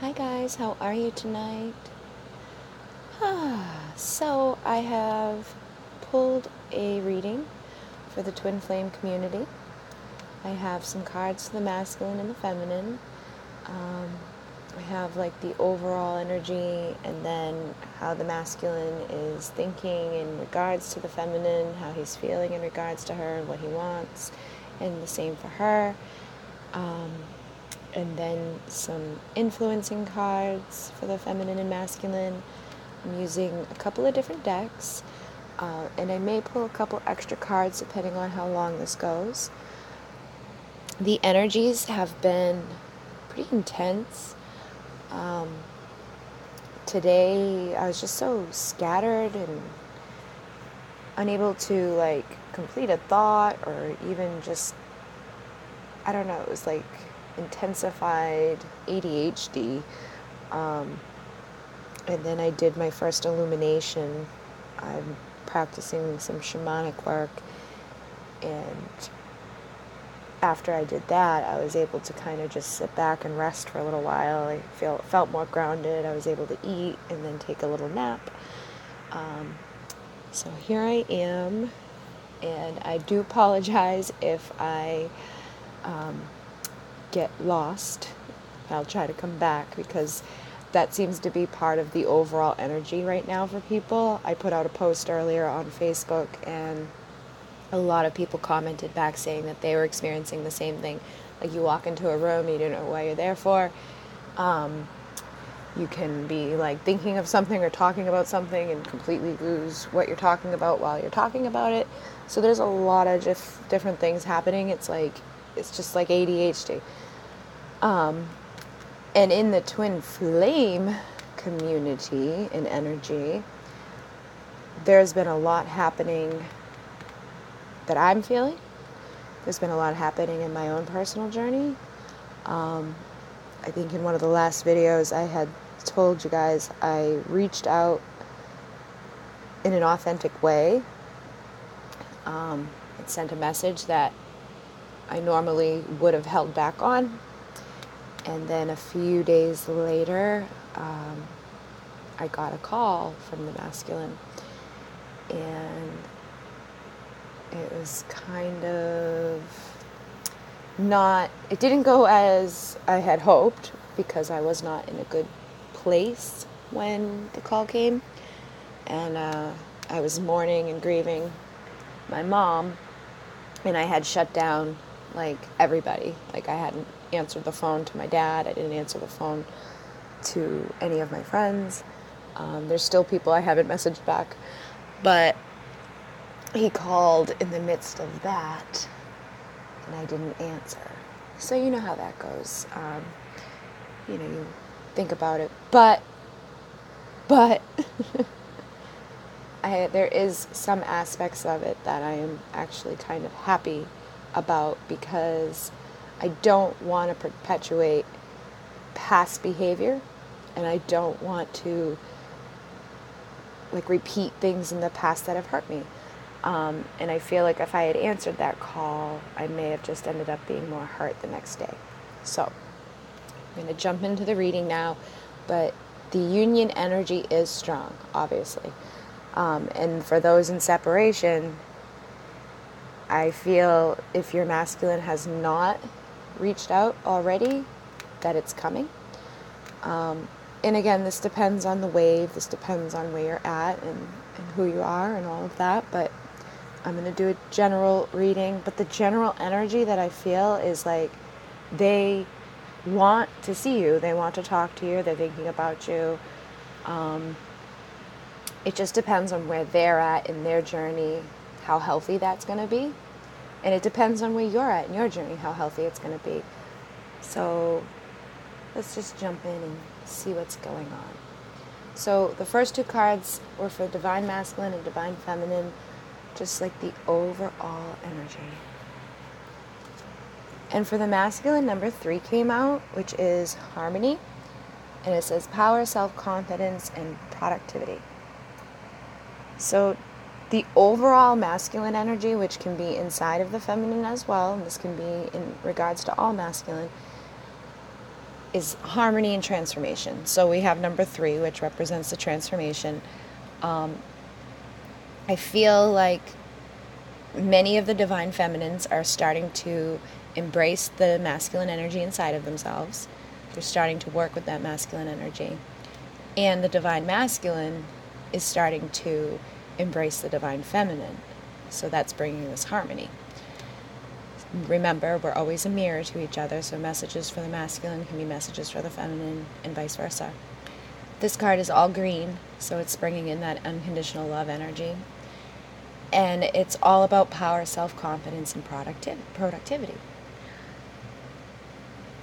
Hi guys, how are you tonight? So I have pulled a reading for the twin flame community. I have some cards for the masculine and the feminine. I have like the overall energy and then how the masculine is thinking in regards to the feminine, how he's feeling in regards to her and what he wants, and the same for her. And then some influencing cards for the feminine and masculine. I'm using a couple of different decks, and I may pull a couple extra cards depending on how long this goes. The energies have been pretty intense. Today I was just so scattered and unable to like complete a thought or even just, I don't know, it was like intensified ADHD. And then I did my first illumination. I'm practicing some shamanic work, and after I did that, I was able to kind of just sit back and rest for a little while. I felt more grounded. I was able to eat and then take a little nap. So here I am, and I do apologize if I get lost. I'll try to come back because that seems to be part of the overall energy right now for people. I put out a post earlier on Facebook, and a lot of people commented back saying that they were experiencing the same thing. Like, you walk into a room, you don't know what you're there for. You can be like thinking of something or talking about something and completely lose what you're talking about while you're talking about it. So there's a lot of different things happening. It's just like ADHD. And in the twin flame community and energy, there's been a lot happening that I'm feeling. There's been a lot happening in my own personal journey. I think in one of the last videos I had told you guys I reached out in an authentic way. It sent a message that I normally would have held back on. And then a few days later, I got a call from the masculine, and it was kind of it didn't go as I had hoped because I was not in a good place when the call came, and I was mourning and grieving my mom, and I had shut down like everybody. Like, I hadn't answered the phone to my dad. I didn't answer the phone to any of my friends. There's still people I haven't messaged back, but he called in the midst of that, and I didn't answer. So you know how that goes. You think about it, but there is some aspects of it that I am actually kind of happy about, because I don't want to perpetuate past behavior, and I don't want to like repeat things in the past that have hurt me. And I feel like if I had answered that call, I may have just ended up being more hurt the next day. So I'm going to jump into the reading now, but the union energy is strong, obviously. And for those in separation, I feel if your masculine has not reached out already, that it's coming. And again, this depends on the wave, this depends on where you're at and who you are and all of that, but I'm going to do a general reading. But the general energy that I feel is like they want to see you, they want to talk to you, they're thinking about you. It just depends on where they're at in their journey, how healthy that's going to be. And it depends on where you're at in your journey, how healthy it's going to be. So let's just jump in and see what's going on. So the first two cards were for Divine Masculine and Divine Feminine, just like the overall energy. And for the masculine, number 3 came out, which is Harmony. And it says power, self-confidence, and productivity. So the overall masculine energy, which can be inside of the feminine as well, and this can be in regards to all masculine, is harmony and transformation. So we have number 3, which represents the transformation. I feel like many of the divine feminines are starting to embrace the masculine energy inside of themselves. They're starting to work with that masculine energy. And the divine masculine is starting to embrace the divine feminine. So that's bringing this harmony. Remember, we're always a mirror to each other, so messages for the masculine can be messages for the feminine, and vice versa. This card is all green, so it's bringing in that unconditional love energy. And it's all about power, self-confidence, and productivity.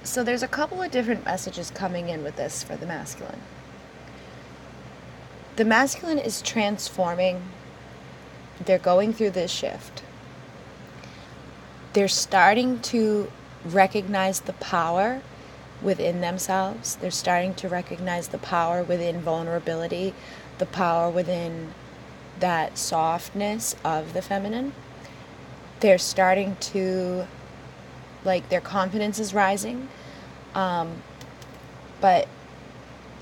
So there's a couple of different messages coming in with this for the masculine. The masculine is transforming. They're going through this shift. They're starting to recognize the power within themselves. They're starting to recognize the power within vulnerability, the power within that softness of the feminine. They're starting to, like, their confidence is rising. But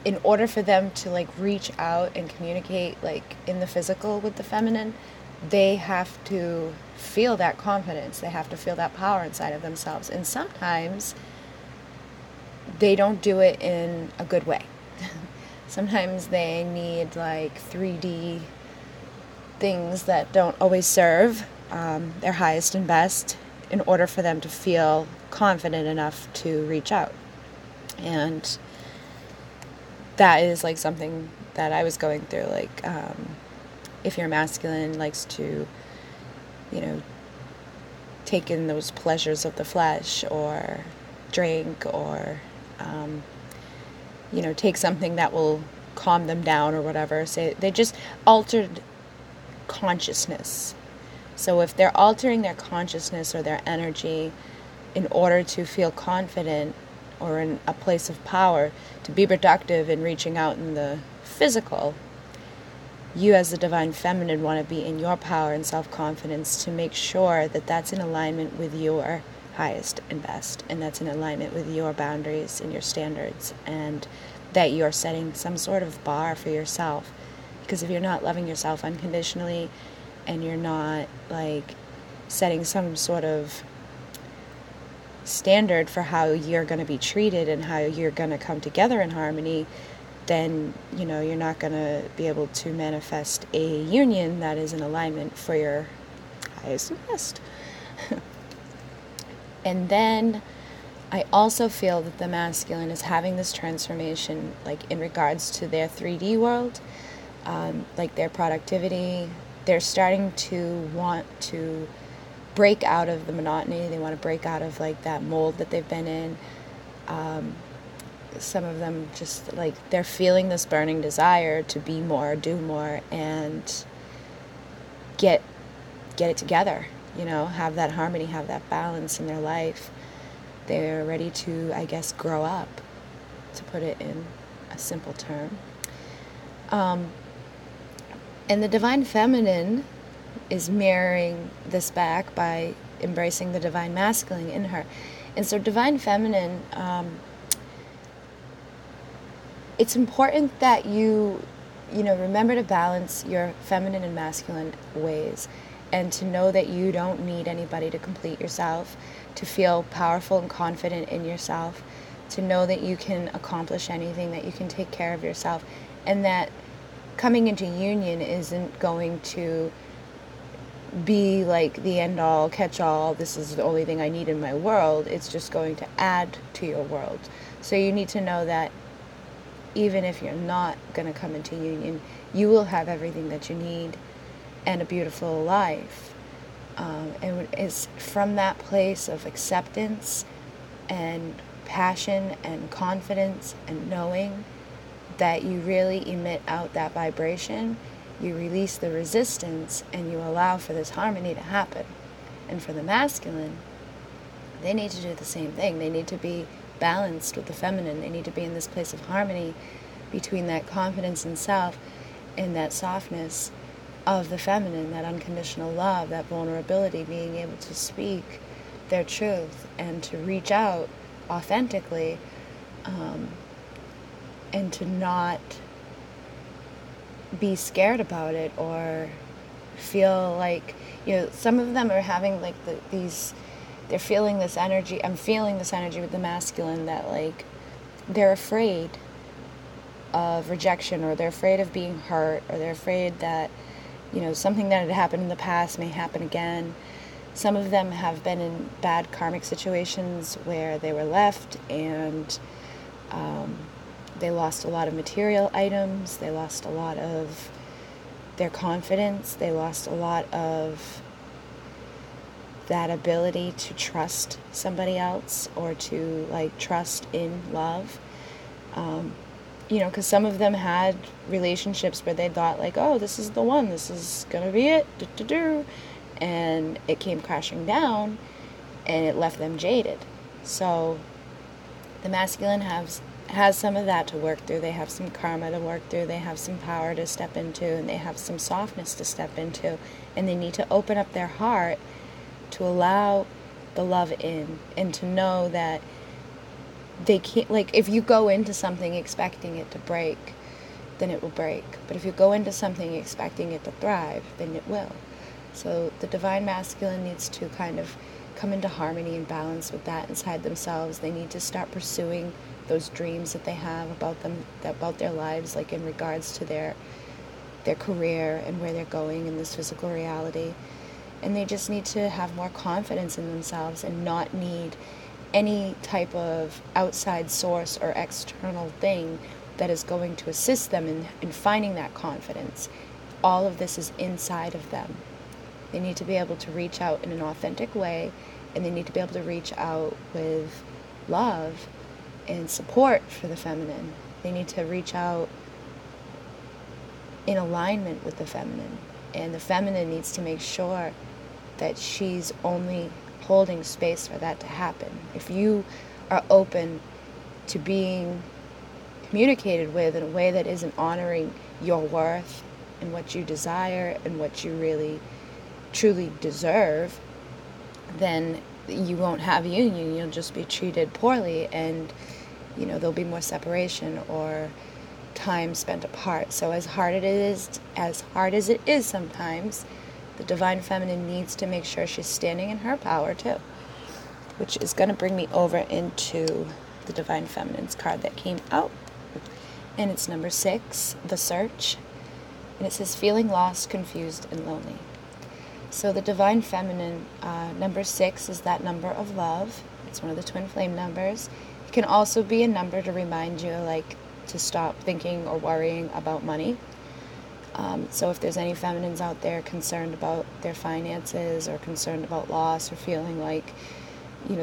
in order for them to, like, reach out and communicate, like, in the physical with the feminine, they have to feel that confidence. They have to feel that power inside of themselves. And sometimes they don't do it in a good way. Sometimes they need, like, 3D things that don't always serve their highest and best in order for them to feel confident enough to reach out. And that is, like, something that I was going through. Like, if your masculine likes to, you know, take in those pleasures of the flesh, or drink, or, you know, take something that will calm them down or whatever. Say they just altered consciousness. So if they're altering their consciousness or their energy in order to feel confident or in a place of power, to be productive in reaching out in the physical, you as the divine feminine want to be in your power and self-confidence to make sure that that's in alignment with your highest and best, and that's in alignment with your boundaries and your standards, and that you're setting some sort of bar for yourself. Because if you're not loving yourself unconditionally, and you're not, like, setting some sort of standard for how you're going to be treated and how you're going to come together in harmony, then, you know, you're not going to be able to manifest a union that is in alignment for your highest and best. And then I also feel that the masculine is having this transformation, like, in regards to their 3D world, like their productivity. They're starting to want to break out of the monotony. They want to break out of, like, that mold that they've been in. Some of them just, like, they're feeling this burning desire to be more, do more, and get it together, you know, have that harmony, have that balance in their life. They're ready to, I guess, grow up, to put it in a simple term. And the divine feminine is mirroring this back by embracing the divine masculine in her. And so divine feminine, it's important that you remember to balance your feminine and masculine ways, and to know that you don't need anybody to complete yourself, to feel powerful and confident in yourself, to know that you can accomplish anything, that you can take care of yourself, and that coming into union isn't going to be like the end-all, catch-all, this is the only thing I need in my world. It's just going to add to your world. So you need to know that even if you're not going to come into union, you will have everything that you need and a beautiful life. And it's from that place of acceptance and passion and confidence and knowing that you really emit out that vibration, you release the resistance, and you allow for this harmony to happen. And for the masculine, they need to do the same thing. They need to be balanced with the feminine. They need to be in this place of harmony between that confidence in self and that softness of the feminine, that unconditional love, that vulnerability, being able to speak their truth and to reach out authentically and to not be scared about it or feel like, some of them are having like they're feeling this energy. I'm feeling this energy with the masculine that like they're afraid of rejection, or they're afraid of being hurt, or they're afraid that, something that had happened in the past may happen again. Some of them have been in bad karmic situations where they were left and they lost a lot of material items, they lost a lot of their confidence, they lost a lot of that ability to trust somebody else or to like trust in love. Because some of them had relationships where they thought like, oh, this is the one, this is gonna be it, and it came crashing down and it left them jaded. So the masculine has some of that to work through. They have some karma to work through, they have some power to step into, and they have some softness to step into, and they need to open up their heart to allow the love in, and to know that they can't, like, if you go into something expecting it to break, then it will break. But if you go into something expecting it to thrive, then it will. So the divine masculine needs to kind of come into harmony and balance with that inside themselves. They need to start pursuing those dreams that they have about them, about their lives, like in regards to their career and where they're going in this physical reality. And they just need to have more confidence in themselves and not need any type of outside source or external thing that is going to assist them in finding that confidence. All of this is inside of them. They need to be able to reach out in an authentic way, and they need to be able to reach out with love and support for the feminine. They need to reach out in alignment with the feminine, and the feminine needs to make sure that she's only holding space for that to happen. If you are open to being communicated with in a way that isn't honoring your worth and what you desire and what you really truly deserve, then you won't have union. You'll just be treated poorly, and there'll be more separation or time spent apart. So as hard as it is sometimes, the divine feminine needs to make sure she's standing in her power too, which is going to bring me over into the divine feminine's card that came out, and it's number 6, the search, and it says feeling lost, confused, and lonely. So the divine feminine, number 6 is that number of love. It's one of the twin flame numbers. It can also be a number to remind you like to stop thinking or worrying about money. So if there's any feminines out there concerned about their finances or concerned about loss or feeling like,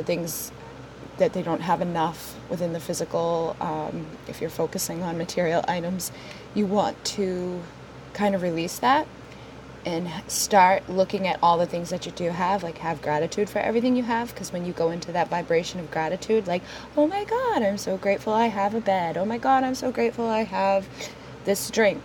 things that they don't have enough within the physical, if you're focusing on material items, you want to kind of release that and start looking at all the things that you do have, like have gratitude for everything you have, because when you go into that vibration of gratitude, like, oh my God, I'm so grateful I have a bed. Oh my God, I'm so grateful I have this drink.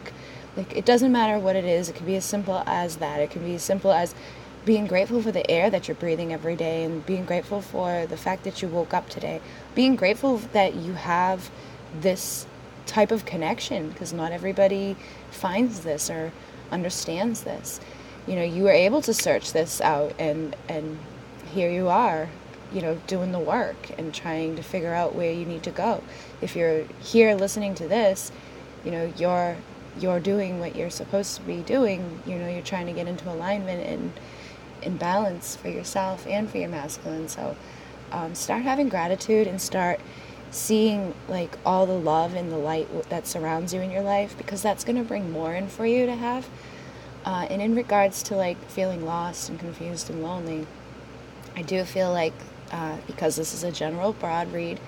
Like, it doesn't matter what it is. It can be as simple as that. It can be as simple as being grateful for the air that you're breathing every day, and being grateful for the fact that you woke up today. Being grateful that you have this type of connection, because not everybody finds this or understands this. You were able to search this out, and here you are, doing the work and trying to figure out where you need to go. If you're here listening to this, you're doing what you're supposed to be doing. You're trying to get into alignment and in balance for yourself and for your masculine. So start having gratitude and start seeing like all the love and the light that surrounds you in your life, because that's going to bring more in for you to have. And in regards to like feeling lost and confused and lonely, I do feel like because this is a general broad read,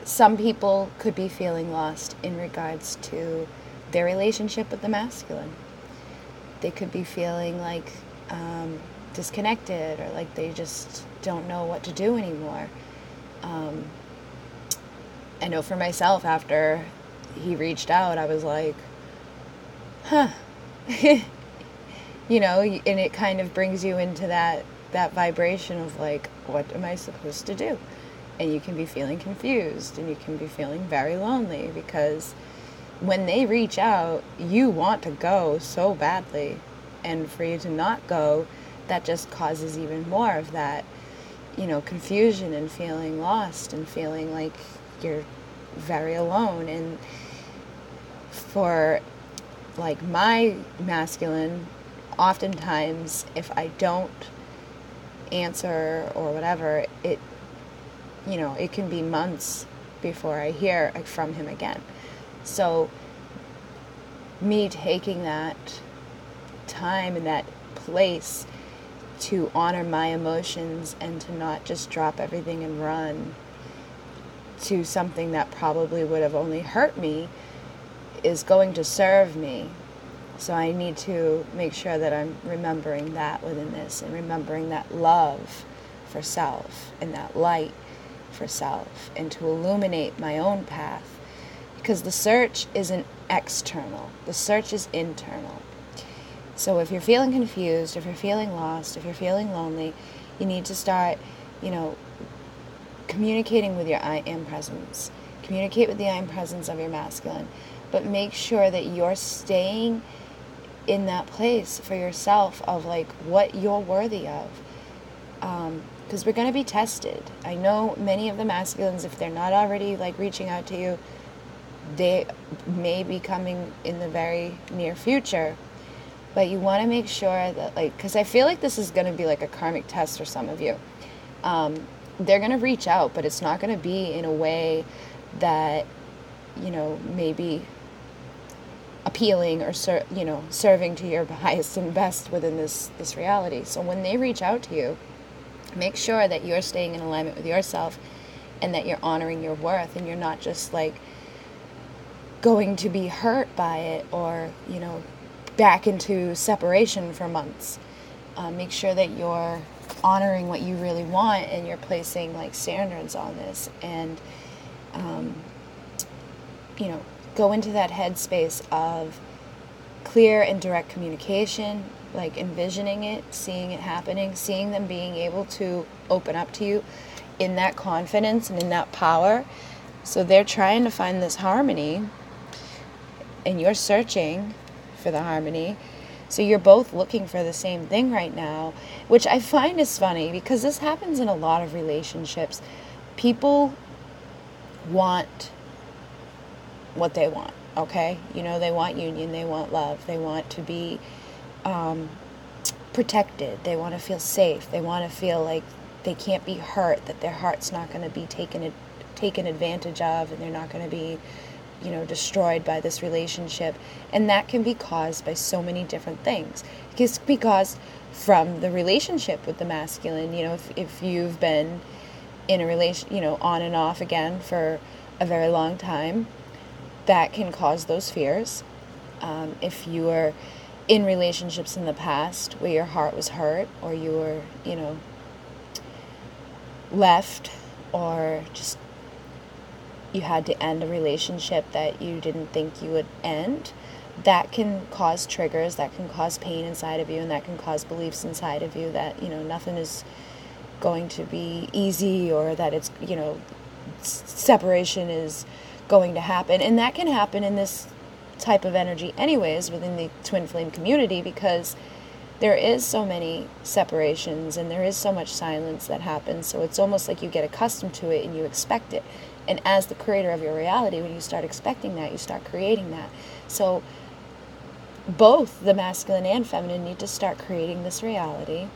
some people could be feeling lost in regards to their relationship with the masculine. They could be feeling like disconnected, or like they just don't know what to do anymore. I know for myself, after he reached out, I was like, huh. And it kind of brings you into that vibration of like, what am I supposed to do? and you can be feeling confused, and you can be feeling very lonely, because when they reach out, you want to go so badly, and for you to not go, that just causes even more of that, confusion and feeling lost and feeling like you're very alone. And for like my masculine, oftentimes if I don't answer or whatever, it can be months before I hear from him again. So me taking that time and that place to honor my emotions and to not just drop everything and run to something that probably would have only hurt me is going to serve me. So I need to make sure that I'm remembering that within this, and remembering that love for self and that light for self, and to illuminate my own path. Because the search isn't external, the search is internal. So if you're feeling confused, if you're feeling lost, if you're feeling lonely, you need to start, communicating with your I am presence. Communicate with the I am presence of your masculine. But make sure that you're staying in that place for yourself of like what you're worthy of. Because we're going to be tested. I know many of the masculines, if they're not already like reaching out to you, they may be coming in the very near future. But you want to make sure that, because I feel like this is going to be like a karmic test for some of you. They're going to reach out, but it's not going to be in a way that, maybe appealing or, serving to your highest and best within this reality. So when they reach out to you, make sure that you're staying in alignment with yourself, and that you're honoring your worth, and you're not just like going to be hurt by it, or, back into separation for months. Make sure that you're honoring what you really want, and you're placing like standards on this, and go into that headspace of clear and direct communication, like envisioning it, seeing it happening, seeing them being able to open up to you in that confidence and in that power. So they're trying to find this harmony, and you're searching for the harmony. So you're both looking for the same thing right now, which I find is funny, because this happens in a lot of relationships. People want what they want, okay? They want union, they want love, they want to be protected, they want to feel safe, they want to feel like they can't be hurt, that their heart's not going to be taken advantage of, and they're not going to be destroyed by this relationship. And that can be caused by so many different things. It can be caused from the relationship with the masculine. If you've been in a relation, on and off again for a very long time, that can cause those fears. If you were in relationships in the past where your heart was hurt, or you were, left, or just you had to end a relationship that you didn't think you would end, that can cause triggers, that can cause pain inside of you, and that can cause beliefs inside of you that, nothing is going to be easy, or that it's, separation is going to happen. And that can happen in this type of energy anyways within the twin flame community, because there is so many separations and there is so much silence that happens. So it's almost like you get accustomed to it and you expect it. And as the creator of your reality, when you start expecting that, you start creating that. So both the masculine and feminine need to start creating this reality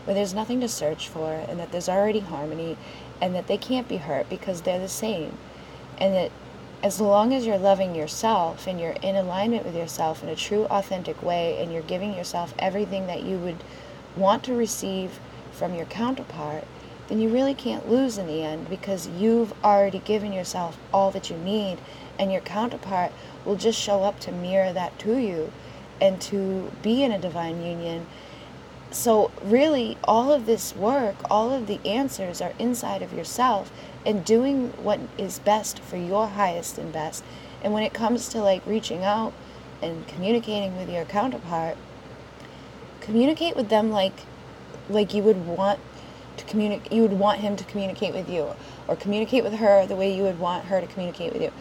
where there's nothing to search for, and that there's already harmony, and that they can't be hurt because they're the same. And that as long as you're loving yourself and you're in alignment with yourself in a true, authentic way, and you're giving yourself everything that you would want to receive from your counterpart, then you really can't lose in the end, because you've already given yourself all that you need, and your counterpart will just show up to mirror that to you and to be in a divine union. So really, all of this work, all of the answers are inside of yourself, and doing what is best for your highest and best. And when it comes to like reaching out and communicating with your counterpart, communicate with them like you would want to communicate. You would want him to communicate with you, or communicate with her the way you would want her to communicate with you.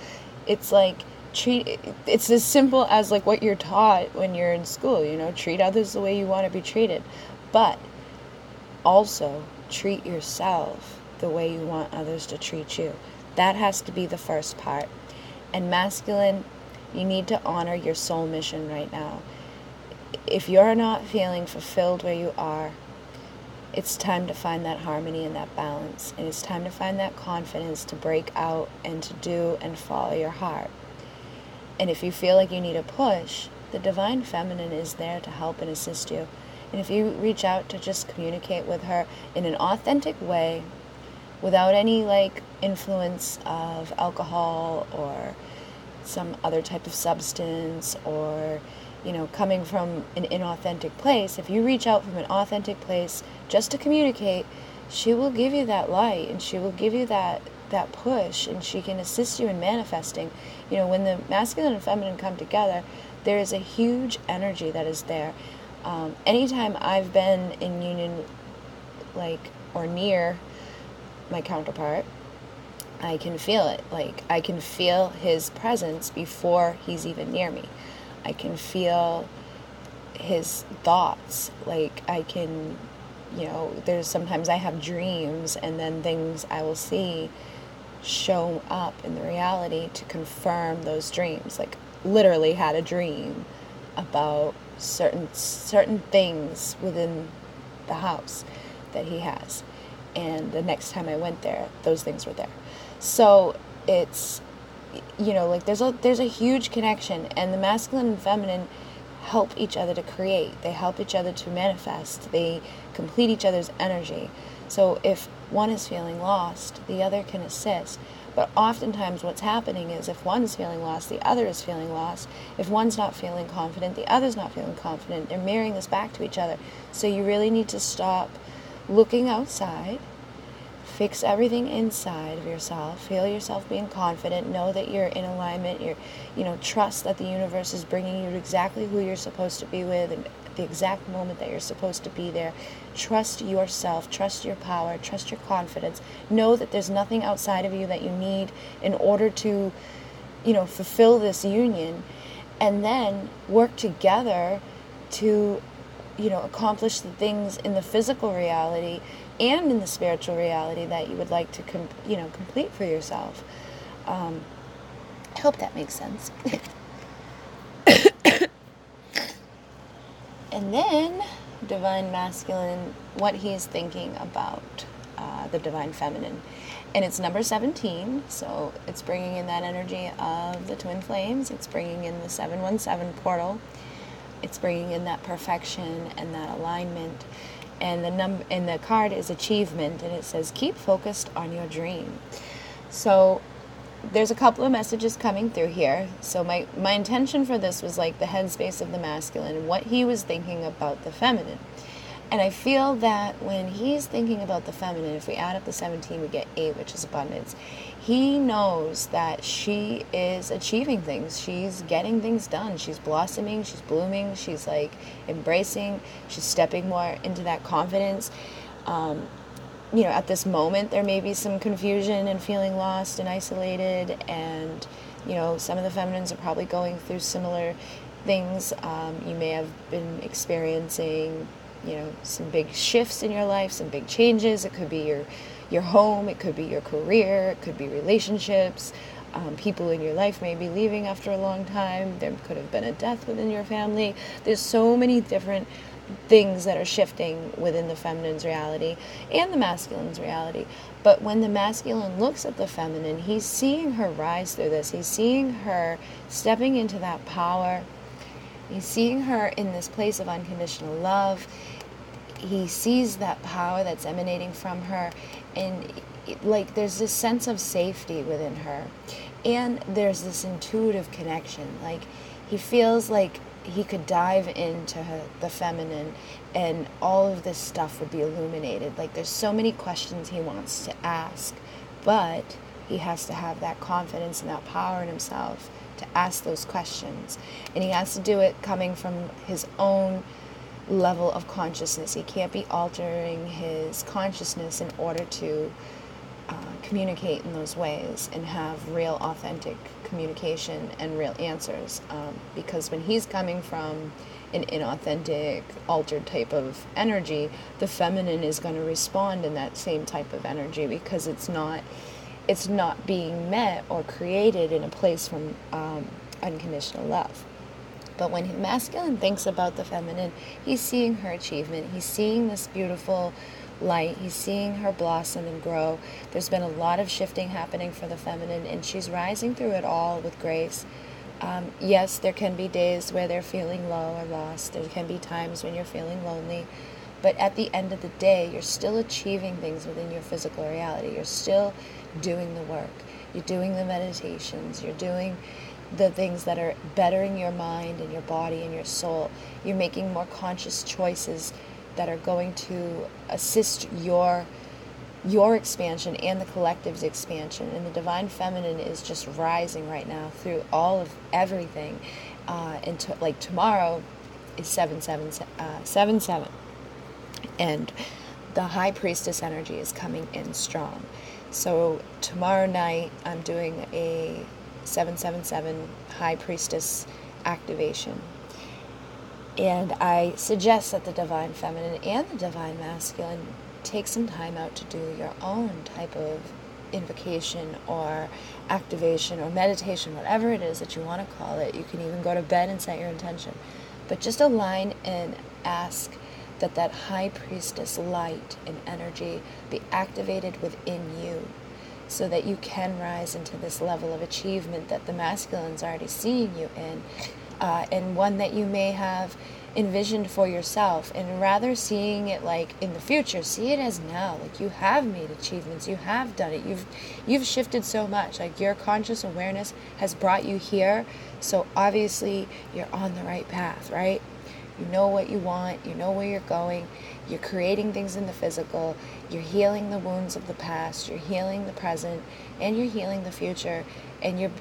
It's like it's as simple as like what you're taught when you're in school. Treat others the way you want to be treated, but also treat yourself the way you want others to treat you. That has to be the first part. And masculine, you need to honor your soul mission right now. If you're not feeling fulfilled where you are, it's time to find that harmony and that balance. And it's time to find that confidence to break out and to do and follow your heart. And if you feel like you need a push, the divine feminine is there to help and assist you. And if you reach out to just communicate with her in an authentic way, without any influence of alcohol or some other type of substance, or coming from an inauthentic place, if you reach out from an authentic place just to communicate, she will give you that light, and she will give you that push, and she can assist you in manifesting. When the masculine and feminine come together, there is a huge energy that is there. Anytime I've been in union or near my counterpart, I can feel it. I can feel his presence before he's even near me. I can feel his thoughts. I can, there's sometimes I have dreams, and then things I will see show up in the reality to confirm those dreams. Literally had a dream about certain things within the house that he has, and the next time I went there, those things were there. So it's there's a huge connection, and the masculine and feminine help each other to create. They help each other to manifest. They complete each other's energy. So if one is feeling lost, the other can assist. But oftentimes what's happening is, if one is feeling lost, the other is feeling lost. If one's not feeling confident, the other's not feeling confident. They're mirroring this back to each other. So you really need to stop looking outside, fix everything inside of yourself, feel yourself being confident, know that you're in alignment, trust that the universe is bringing you to exactly who you're supposed to be with, and the exact moment that you're supposed to be there. Trust yourself, trust your power, trust your confidence. Know that there's nothing outside of you that you need in order to, fulfill this union, and then work together to, accomplish the things in the physical reality and in the spiritual reality that you would like to, complete for yourself. I hope that makes sense. And then, divine masculine, what he's thinking about the divine feminine. And it's number 17, so it's bringing in that energy of the twin flames. It's bringing in the 717 portal. It's bringing in that perfection and that alignment. And the card is achievement, and it says, keep focused on your dream. So there's a couple of messages coming through here. So my intention for this was the headspace of the masculine and what he was thinking about the feminine. And I feel that when he's thinking about the feminine, if we add up the 17, we get 8, which is abundance. He knows that she is achieving things. She's getting things done. She's blossoming. She's blooming. She's embracing. She's stepping more into that confidence. At this moment, there may be some confusion and feeling lost and isolated. And, some of the feminines are probably going through similar things. You may have been experiencing some big shifts in your life, some big changes. It could be your home, it could be your career, it could be relationships. People in your life may be leaving after a long time. There could have been a death within your family. There's so many different things that are shifting within the feminine's reality and the masculine's reality. But when the masculine looks at the feminine, he's seeing her rise through this. He's seeing her stepping into that power. He's seeing her in this place of unconditional love. He sees that power that's emanating from her, and there's this sense of safety within her, and there's this intuitive connection. He feels like he could dive into the feminine, and all of this stuff would be illuminated. There's so many questions he wants to ask, but he has to have that confidence and that power in himself to ask those questions. And he has to do it coming from his own level of consciousness. He can't be altering his consciousness in order to communicate in those ways and have real authentic communication and real answers, because when he's coming from an inauthentic, altered type of energy, the feminine is going to respond in that same type of energy, because it's not being met or created in a place from unconditional love. But when masculine thinks about the feminine, he's seeing her achievement. He's seeing this beautiful light. He's seeing her blossom and grow. There's been a lot of shifting happening for the feminine, and she's rising through it all with grace. Yes, there can be days where they're feeling low or lost. There can be times when you're feeling lonely. But at the end of the day, you're still achieving things within your physical reality. You're still doing the work. You're doing the meditations. You're doing the things that are bettering your mind and your body and your soul. You're making more conscious choices that are going to assist your expansion and the collective's expansion. And the divine feminine is just rising right now through all of everything. Like tomorrow is 7/7, and the high priestess energy is coming in strong. So tomorrow night I'm doing a 7/7 high priestess activation. And I suggest that the divine feminine and the divine masculine take some time out to do your own type of invocation or activation or meditation, whatever it is that you want to call it. You can even go to bed and set your intention. But just align and ask that high priestess light and energy be activated within you, so that you can rise into this level of achievement that the masculine's already seeing you in, and one that you may have envisioned for yourself. And rather seeing it like in the future, see it as now. Like, you have made achievements, you have done it, you've shifted so much. Like, your conscious awareness has brought you here, so obviously you're on the right path, right? You know what you want, you know where you're going, you're creating things in the physical, you're healing the wounds of the past, you're healing the present, and you're healing the future, and you're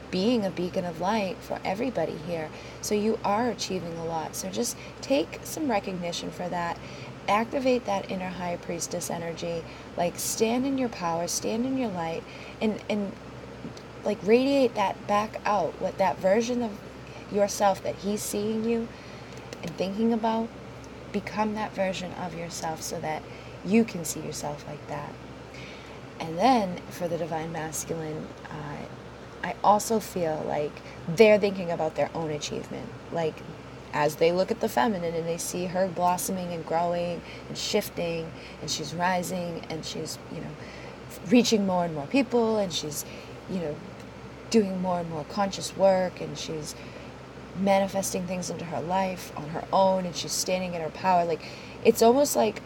being a beacon of light for everybody here. So you are achieving a lot. So just take some recognition for that. Activate that inner high priestess energy. Like, stand in your power, stand in your light, and like radiate that back out. What that version of yourself that he's seeing you and thinking about, become that version of yourself so that you can see yourself like that. And then for the divine masculine, I also feel like they're thinking about their own achievement. Like, as they look at the feminine and they see her blossoming and growing and shifting, and she's rising, and she's, reaching more and more people, and she's, doing more and more conscious work, and she's manifesting things into her life on her own, and she's standing in her power. Like, it's almost like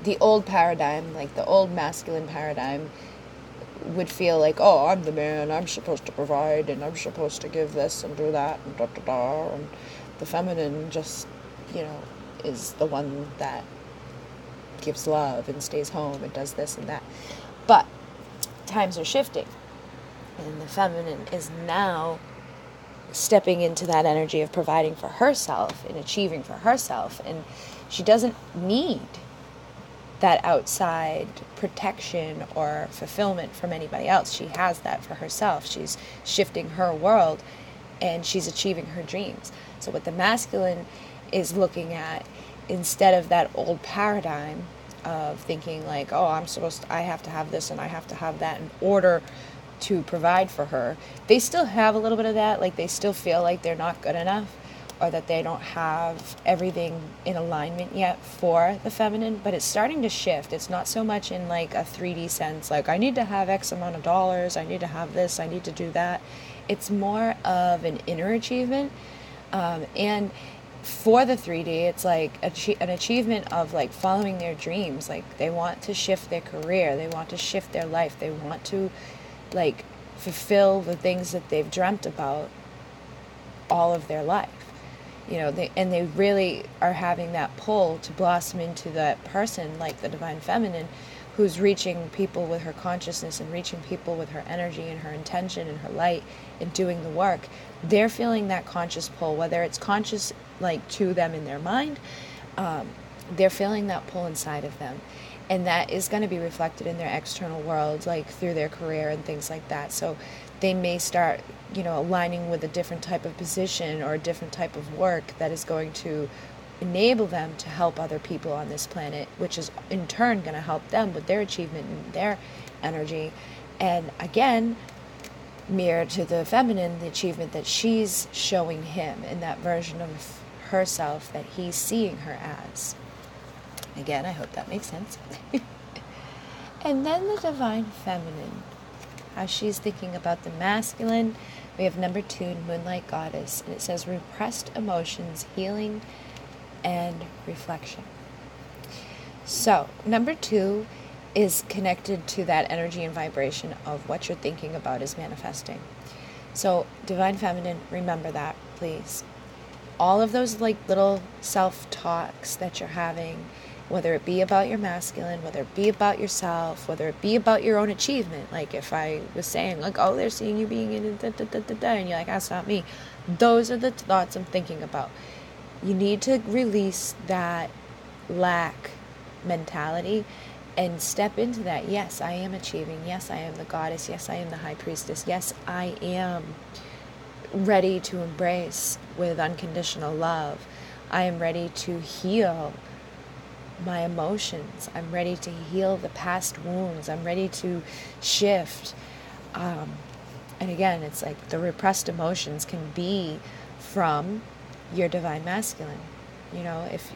the old paradigm, like the old masculine paradigm, would feel like, oh, I'm the man, I'm supposed to provide, and I'm supposed to give this and do that, and da-da-da, and the feminine just, is the one that gives love and stays home and does this and that. But times are shifting, and the feminine is now stepping into that energy of providing for herself and achieving for herself, and she doesn't need that outside protection or fulfillment from anybody else. She has that for herself. She's shifting her world, and she's achieving her dreams. So what the masculine is looking at, instead of that old paradigm of thinking like, oh, I have to have this and I have to have that in order to provide for her, they still have a little bit of that. Like, they still feel like they're not good enough, or that they don't have everything in alignment yet for the feminine. But it's starting to shift. It's not so much in like a 3D sense, like I need to have X amount of dollars, I need to have this, I need to do that. It's more of an inner achievement. And for the 3D, it's like an achievement of like following their dreams. Like, they want to shift their career, they want to shift their life, they want to like fulfill the things that they've dreamt about all of their life. They really are having that pull to blossom into that person, like the divine feminine, who's reaching people with her consciousness and reaching people with her energy and her intention and her light and doing the work, they're feeling that conscious pull, whether it's conscious like to them in their mind, they're feeling that pull inside of them. And that is going to be reflected in their external world, like through their career and things like that. So they may start, aligning with a different type of position or a different type of work that is going to enable them to help other people on this planet, which is in turn going to help them with their achievement and their energy. And again, mirror to the feminine, the achievement that she's showing him in that version of herself that he's seeing her as. Again, I hope that makes sense. And then the divine feminine, how she's thinking about the masculine. We have number 2, Moonlight Goddess, and it says repressed emotions, healing, and reflection. So number 2 is connected to that energy and vibration of what you're thinking about is manifesting. So divine feminine, remember that, please. All of those like little self-talks that you're having, whether it be about your masculine, whether it be about yourself, whether it be about your own achievement. Like if I was saying like, oh, they're seeing you being in da, and you're like, that's not me. Those are the thoughts I'm thinking about. You need to release that lack mentality and step into that. Yes, I am achieving. Yes, I am the goddess. Yes, I am the high priestess. Yes, I am ready to embrace with unconditional love. I am ready to heal my emotions. I'm ready to heal the past wounds. I'm ready to shift. And again, it's like the repressed emotions can be from your divine masculine. If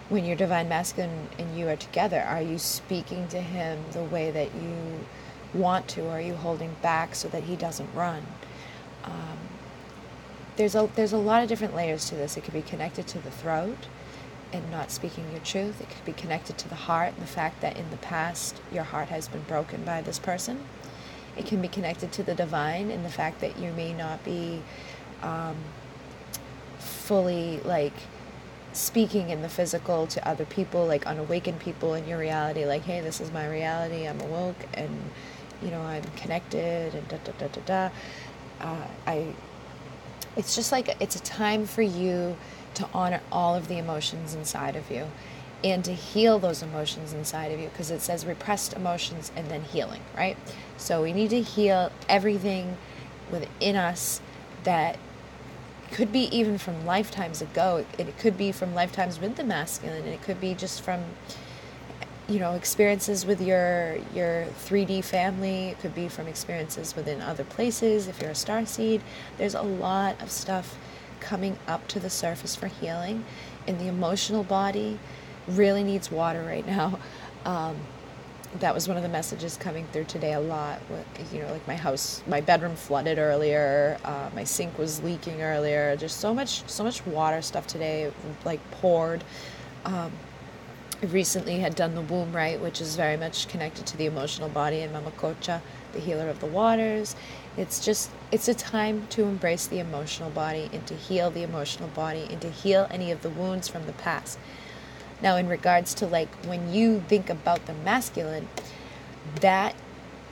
when your divine masculine and you are together, are you speaking to him the way that you want to? Or are you holding back so that he doesn't run? There's a lot of different layers to this. It could be connected to the throat and not speaking your truth. It could be connected to the heart and the fact that in the past your heart has been broken by this person. It can be connected to the divine and the fact that you may not be fully like speaking in the physical to other people, like unawakened people in your reality, like, hey, this is my reality, I'm awoke and I'm connected and da. It's just like it's a time for you to honor all of the emotions inside of you and to heal those emotions inside of you, because it says repressed emotions and then healing, right? So we need to heal everything within us that could be even from lifetimes ago. It could be from lifetimes with the masculine, and it could be just from experiences with your 3D family. It could be from experiences within other places. If you're a starseed, there's a lot of stuff coming up to the surface for healing, and the emotional body really needs water right now. That was one of the messages coming through today a lot. Like my bedroom flooded earlier, my sink was leaking earlier, just so much water stuff today, like poured. I recently had done the womb rite, which is very much connected to the emotional body, and Mama Kocha, the healer of the waters. It's a time to embrace the emotional body and to heal the emotional body and to heal any of the wounds from the past. Now, in regards to like when you think about the masculine, that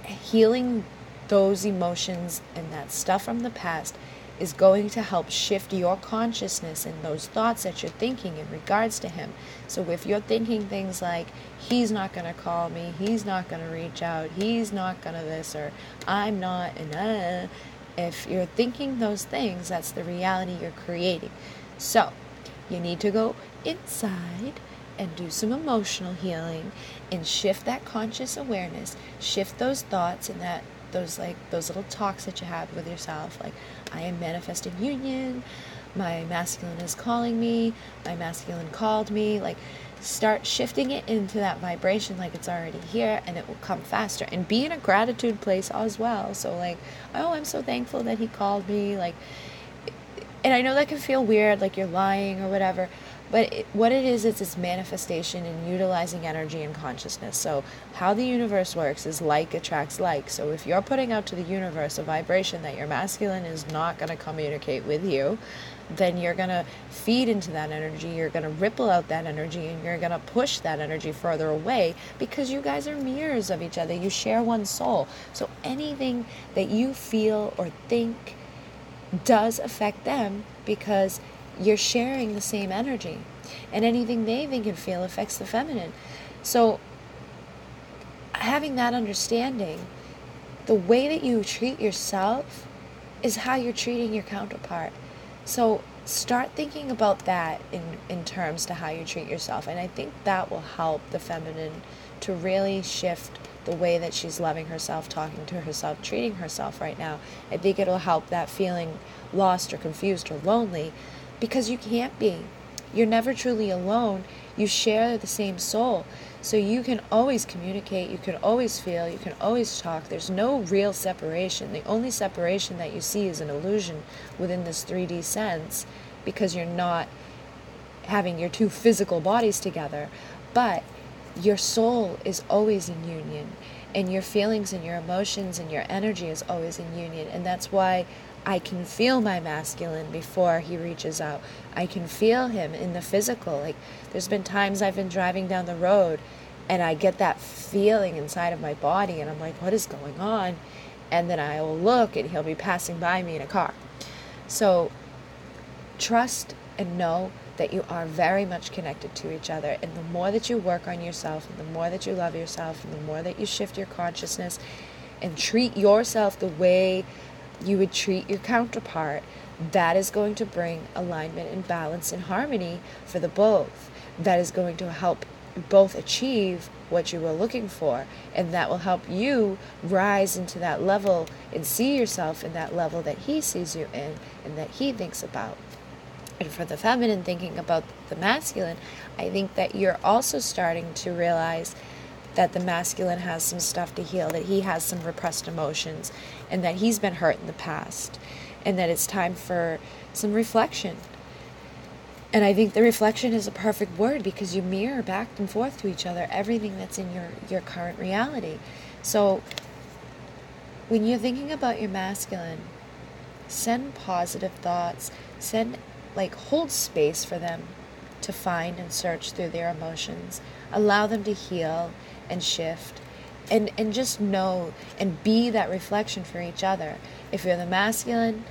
healing those emotions and that stuff from the past is going to help shift your consciousness and those thoughts that you're thinking in regards to him. So if you're thinking things like, he's not going to call me, he's not going to reach out, he's not going to this, or I'm not, and if you're thinking those things, that's the reality you're creating. So you need to go inside and do some emotional healing and shift that conscious awareness, shift those thoughts and those little talks that you have with yourself, like, I am manifesting union, my masculine is calling me, my masculine called me. Like, start shifting it into that vibration like it's already here, and it will come faster. And be in a gratitude place as well. So like, oh, I'm so thankful that he called me. Like, and I know that can feel weird, like you're lying or whatever, But what it is, it's this manifestation and utilizing energy and consciousness. So how the universe works is like attracts like. So if you're putting out to the universe a vibration that your masculine is not going to communicate with you, then you're going to feed into that energy, you're going to ripple out that energy, and you're going to push that energy further away, because you guys are mirrors of each other. You share one soul. So anything that you feel or think does affect them, because you're sharing the same energy, and anything they think and feel affects the feminine. So having that understanding, the way that you treat yourself is how you're treating your counterpart. So start thinking about that in terms to how you treat yourself, and I think that will help the feminine to really shift the way that she's loving herself, talking to herself, treating herself right now. I think it'll help that feeling lost or confused or lonely, because you can't be. You're never truly alone. You share the same soul. So you can always communicate, you can always feel, you can always talk. There's no real separation. The only separation that you see is an illusion within this 3D sense, because you're not having your two physical bodies together. But your soul is always in union, and your feelings and your emotions and your energy is always in union. And that's why I can feel my masculine before he reaches out. I can feel him in the physical. Like, there's been times I've been driving down the road and I get that feeling inside of my body, and I'm like, what is going on? And then I will look and he'll be passing by me in a car. So trust and know that you are very much connected to each other. And the more that you work on yourself, and the more that you love yourself, and the more that you shift your consciousness and treat yourself the way you would treat your counterpart, that is going to bring alignment and balance and harmony for the both. That is going to help both achieve what you were looking for, and that will help you rise into that level and see yourself in that level that he sees you in and that he thinks about. And for the feminine, thinking about the masculine, I think that you're also starting to realize that the masculine has some stuff to heal, that he has some repressed emotions, and that he's been hurt in the past, and that it's time for some reflection. And I think the reflection is a perfect word, because you mirror back and forth to each other everything that's in your current reality. So when you're thinking about your masculine, send positive thoughts, hold space for them to find and search through their emotions. Allow them to heal and shift, and just know and be that reflection for each other. If you're the masculine,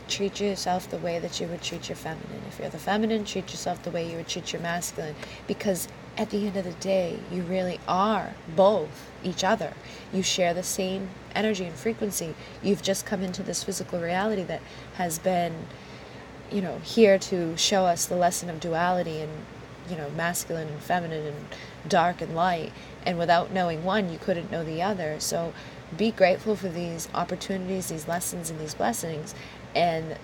treat yourself the way that you would treat your feminine. If you're the feminine, treat yourself the way you would treat your masculine, because at the end of the day, you really are both each other. You share the same energy and frequency. You've just come into this physical reality that has been, here to show us the lesson of duality and, masculine and feminine and dark and light. And without knowing one, you couldn't know the other. So be grateful for these opportunities, these lessons, and these blessings, and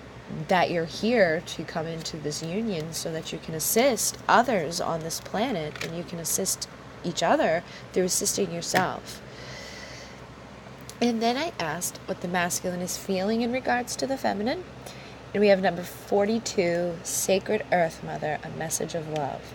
that you're here to come into this union so that you can assist others on this planet, and you can assist each other through assisting yourself. And then I asked what the masculine is feeling in regards to the feminine. And we have number 42, Sacred Earth Mother, a message of love.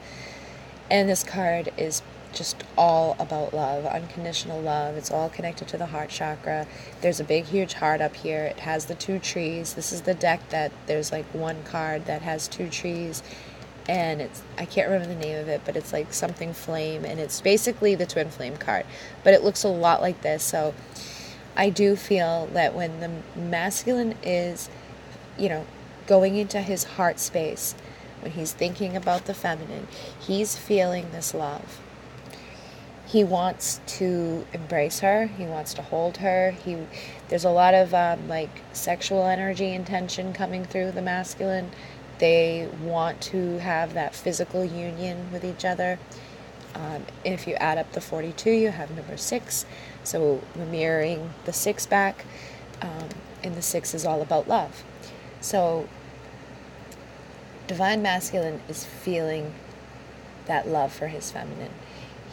And this card is just all about love, unconditional love. It's all connected to the heart chakra. There's a big, huge heart up here. It has the two trees. This is the deck that there's one card that has two trees. And I can't remember the name of it, but it's something flame. And it's basically the twin flame card. But it looks a lot like this. So I do feel that when the masculine is going into his heart space, when he's thinking about the feminine, he's feeling this love. He wants to embrace her. He wants to hold her. There's a lot of sexual energy and tension coming through the masculine. They want to have that physical union with each other. If you add up the 42, you have number 6. So we're mirroring the 6 back, and the 6 is all about love. So Divine Masculine is feeling that love for his feminine.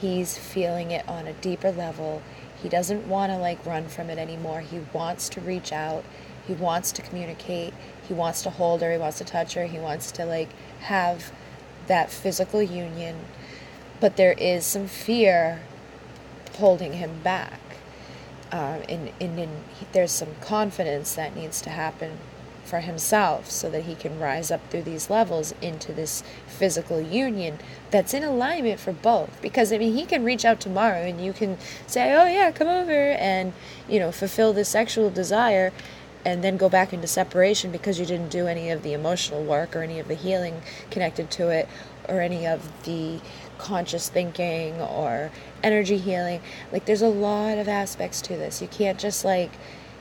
He's feeling it on a deeper level. He doesn't want to run from it anymore. He wants to reach out. He wants to communicate. He wants to hold her. He wants to touch her. He wants to have that physical union, but there is some fear holding him back. And there's some confidence that needs to happen for himself so that he can rise up through these levels into this physical union that's in alignment for both. Because, I mean, he can reach out tomorrow and you can say, oh yeah, come over, and, you know, fulfill this sexual desire, and then go back into separation because you didn't do any of the emotional work or any of the healing connected to it, or any of the conscious thinking or energy healing. Like, there's a lot of aspects to this. You can't just, like,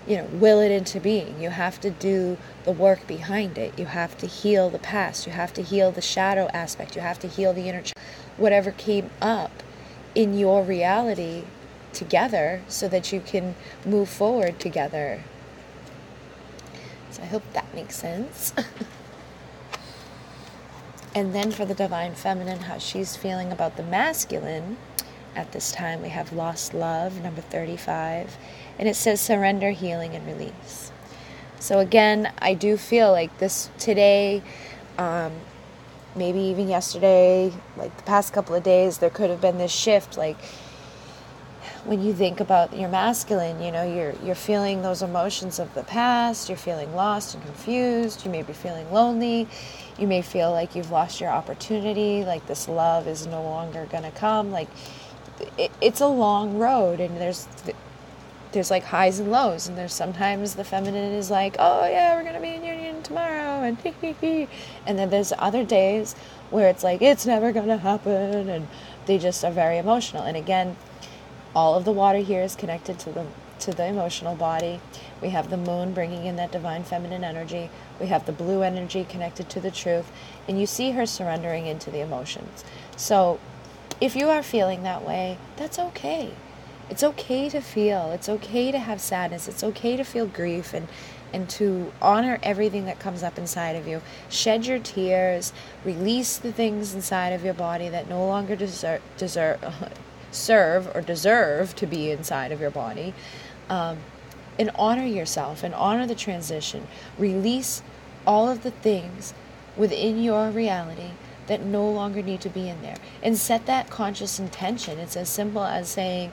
you know, will it into being. You have to do the work behind it. You have to heal the past. You have to heal the shadow aspect. You have to heal the inner whatever came up in your reality together so that you can move forward together. So I hope that makes sense. And then for the Divine Feminine, how she's feeling about the masculine at this time, we have Lost Love, number 35. And it says surrender, healing, and release. So again, I do feel like this today, maybe even yesterday, like the past couple of days, there could have been this shift. Like, when you think about your masculine, you know, you're feeling those emotions of the past, you're feeling lost and confused, you may be feeling lonely, you may feel like you've lost your opportunity, like this love is no longer going to come. Like, it's a long road, and there's like highs and lows, and there's sometimes the feminine is like, oh yeah, we're going to be in union tomorrow, and and then there's other days where it's like, it's never going to happen, and they just are very emotional. And again, all of the water here is connected to the emotional body. We have the moon bringing in that divine feminine energy. We have the blue energy connected to the truth. And you see her surrendering into the emotions. So if you are feeling that way, that's okay. It's okay to feel. It's okay to have sadness. It's okay to feel grief, and to honor everything that comes up inside of you. Shed your tears. Release the things inside of your body that no longer serve or deserve to be inside of your body, and honor yourself and honor the transition. Release all of the things within your reality that no longer need to be in there, and set that conscious intention. It's as simple as saying,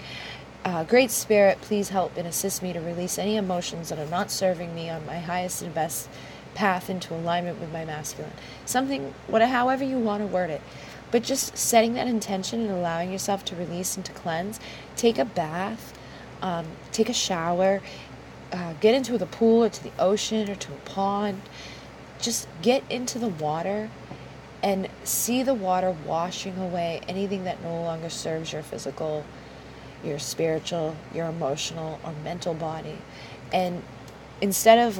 Great Spirit, please help and assist me to release any emotions that are not serving me on my highest and best path into alignment with my masculine. Something, however you want to word it. But just setting that intention and allowing yourself to release and to cleanse. Take a bath, take a shower, get into the pool or to the ocean or to a pond. Just get into the water and see the water washing away anything that no longer serves your physical, your spiritual, your emotional, or mental body. And instead of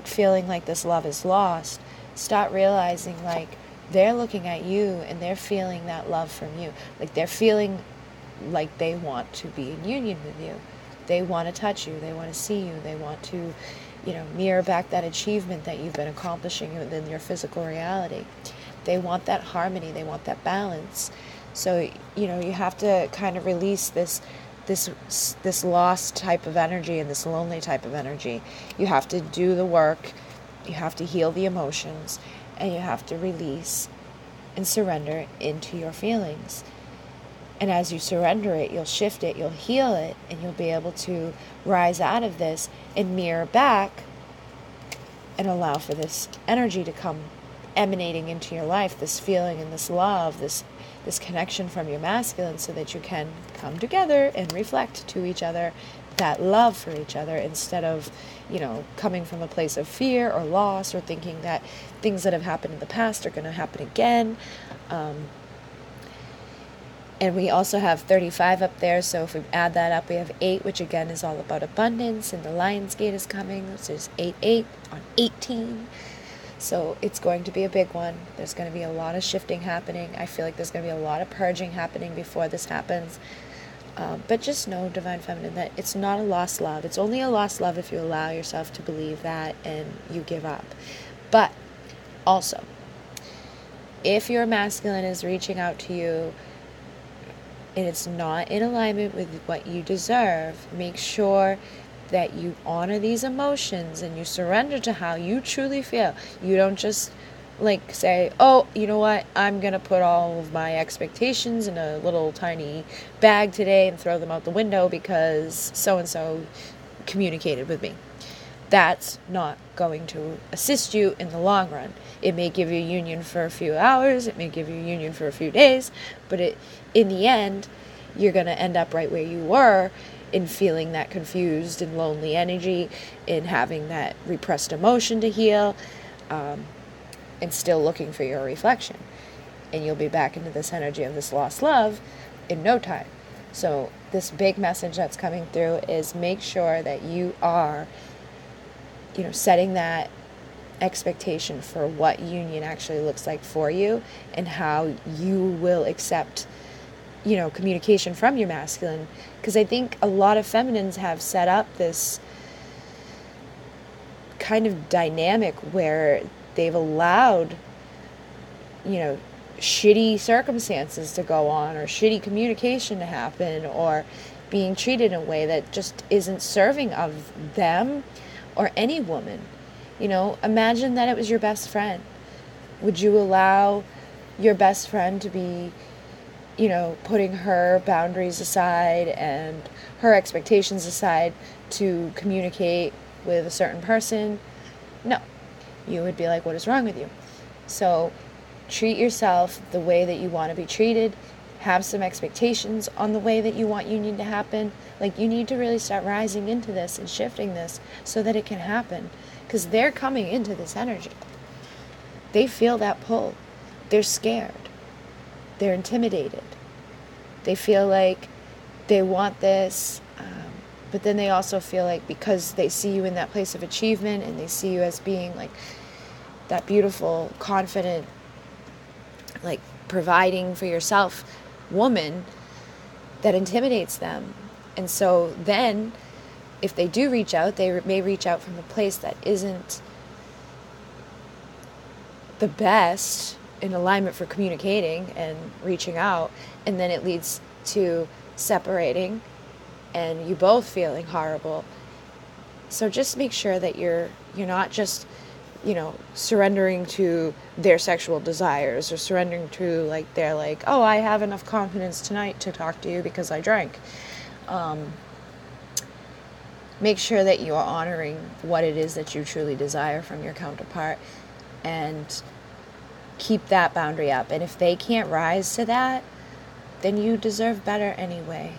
feeling like this love is lost, start realizing like they're looking at you and they're feeling that love from you. Like, they're feeling like they want to be in union with you. They want to touch you. They want to see you. They want to, mirror back that achievement that you've been accomplishing within your physical reality. They want that harmony. They want that balance. So, you have to kind of release this lost type of energy and this lonely type of energy. You have to do the work. You have to heal the emotions. And you have to release and surrender into your feelings. And as you surrender it, you'll shift it, you'll heal it, and you'll be able to rise out of this and mirror back and allow for this energy to come emanating into your life, this feeling and this love, this connection from your masculine, so that you can come together and reflect to each other that love for each other, instead of, coming from a place of fear or loss, or thinking that things that have happened in the past are going to happen again. And we also have 35 up there, so if we add that up, we have 8, which again is all about abundance, and the Lion's Gate is coming, which is 8-8 on 18. So it's going to be a big one. There's going to be a lot of shifting happening. I feel like there's going to be a lot of purging happening before this happens. But just know, Divine Feminine, that it's not a lost love. It's only a lost love if you allow yourself to believe that and you give up. But also, if your masculine is reaching out to you and it's not in alignment with what you deserve, make sure that you honor these emotions and you surrender to how you truly feel. You don't just like say, oh, you know what, I'm going to put all of my expectations in a little tiny bag today and throw them out the window because so-and-so communicated with me. That's not going to assist you in the long run. It may give you union for a few hours, it may give you union for a few days, but in the end, you're going to end up right where you were, in feeling that confused and lonely energy, in having that repressed emotion to heal, and still looking for your reflection. And you'll be back into this energy of this lost love in no time. So this big message that's coming through is make sure that you are, setting that expectation for what union actually looks like for you, and how you will accept, communication from your masculine. Because I think a lot of feminines have set up this kind of dynamic where they've allowed, shitty circumstances to go on, or shitty communication to happen, or being treated in a way that just isn't serving of them or any woman. Imagine that it was your best friend. Would you allow your best friend to be, putting her boundaries aside and her expectations aside to communicate with a certain person? No. You would be like, what is wrong with you? So treat yourself the way that you want to be treated. Have some expectations on the way that you want union to happen. Like, you need to really start rising into this and shifting this so that it can happen. Because they're coming into this energy. They feel that pull. They're scared. They're intimidated. They feel like they want this, but then they also feel like, because they see you in that place of achievement, and they see you as being like that beautiful, confident, like providing for yourself woman, that intimidates them. And so then if they do reach out, they may reach out from a place that isn't the best in alignment for communicating and reaching out, and then it leads to separating and you both feeling horrible. So just make sure that you're not just, surrendering to their sexual desires, or surrendering to, like, they're like, oh, I have enough confidence tonight to talk to you because I drank. Make sure that you are honoring what it is that you truly desire from your counterpart, and keep that boundary up. And if they can't rise to that, then you deserve better anyway.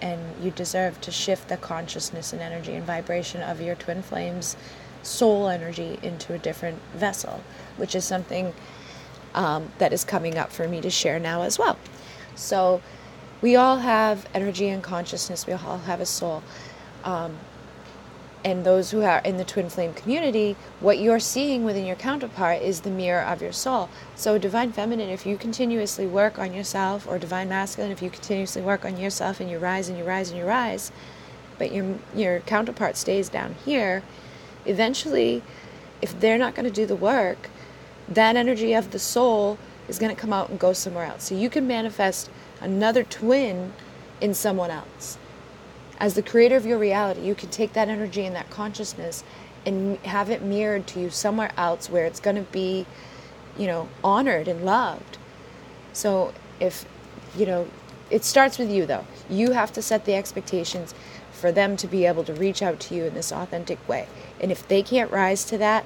And you deserve to shift the consciousness and energy and vibration of your twin flames soul energy into a different vessel, which is something that is coming up for me to share now as well. So we all have energy and consciousness. We all have a soul. And those who are in the twin flame community, what you're seeing within your counterpart is the mirror of your soul. So divine feminine, if you continuously work on yourself, or divine masculine, if you continuously work on yourself and you rise and you rise and you rise, but your counterpart stays down here, eventually, if they're not going to do the work, that energy of the soul is going to come out and go somewhere else. So you can manifest another twin in someone else. As the creator of your reality, you can take that energy and that consciousness and have it mirrored to you somewhere else, where it's going to be, honored and loved. So if, it starts with you, though. You have to set the expectations for them to be able to reach out to you in this authentic way. And if they can't rise to that,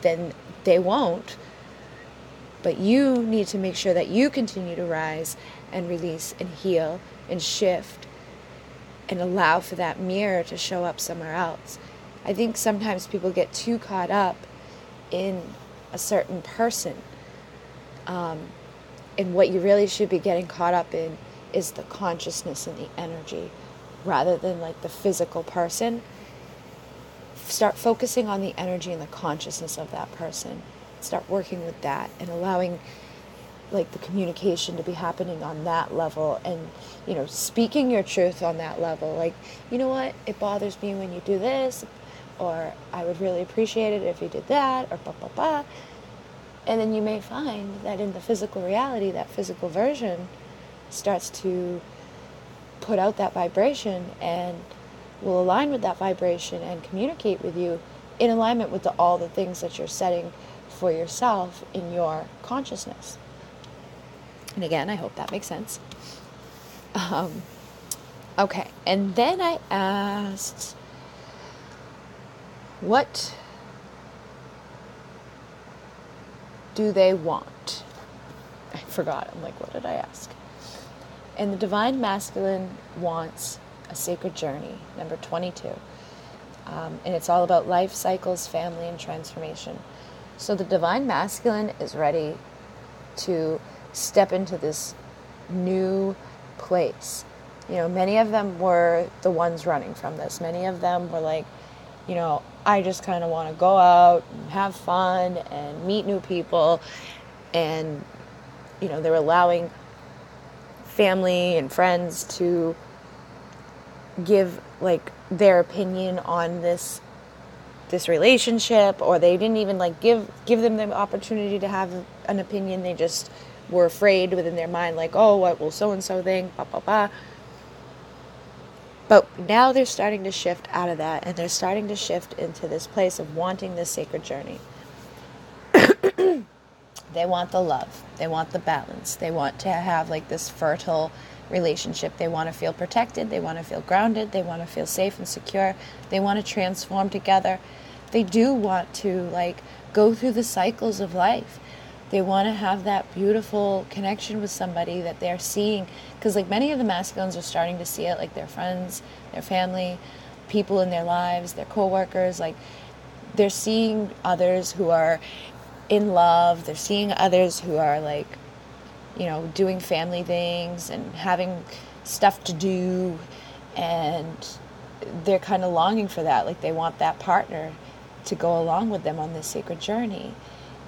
then they won't. But you need to make sure that you continue to rise and release and heal and shift, and allow for that mirror to show up somewhere else. I think sometimes people get too caught up in a certain person. And what you really should be getting caught up in is the consciousness and the energy, rather than like the physical person. Start focusing on the energy and the consciousness of that person. Start working with that and allowing, like, the communication to be happening on that level, and speaking your truth on that level. Like, you know what, it bothers me when you do this, or I would really appreciate it if you did that, or blah blah blah. And then you may find that in the physical reality, that physical version starts to put out that vibration and will align with that vibration and communicate with you in alignment with all the things that you're setting for yourself in your consciousness. And again, I hope that makes sense. Okay, and then I asked, what do they want? I forgot. I'm like, what did I ask? And the Divine Masculine wants a sacred journey, number 22. And it's all about life cycles, family, and transformation. So the Divine Masculine is ready to step into this new place. You know, many of them were the ones running from this. Many of them were like, you know, I just kind of want to go out and have fun and meet new people. And, you know, they're allowing family and friends to give like their opinion on this relationship, or they didn't even like give them the opportunity to have an opinion. They just were afraid within their mind, like, oh, what will so-and-so think, blah, blah, blah. But now they're starting to shift out of that, and they're starting to shift into this place of wanting this sacred journey. They want the love. They want the balance. They want to have like this fertile relationship. They want to feel protected. They want to feel grounded. They want to feel safe and secure. They want to transform together. They do want to like go through the cycles of life. They want to have that beautiful connection with somebody that they're seeing. Because like many of the masculines are starting to see it, like their friends, their family, people in their lives, their co-workers. Like they're seeing others who are in love. They're seeing others who are like, you know, doing family things and having stuff to do. And they're kind of longing for that. Like they want that partner to go along with them on this sacred journey.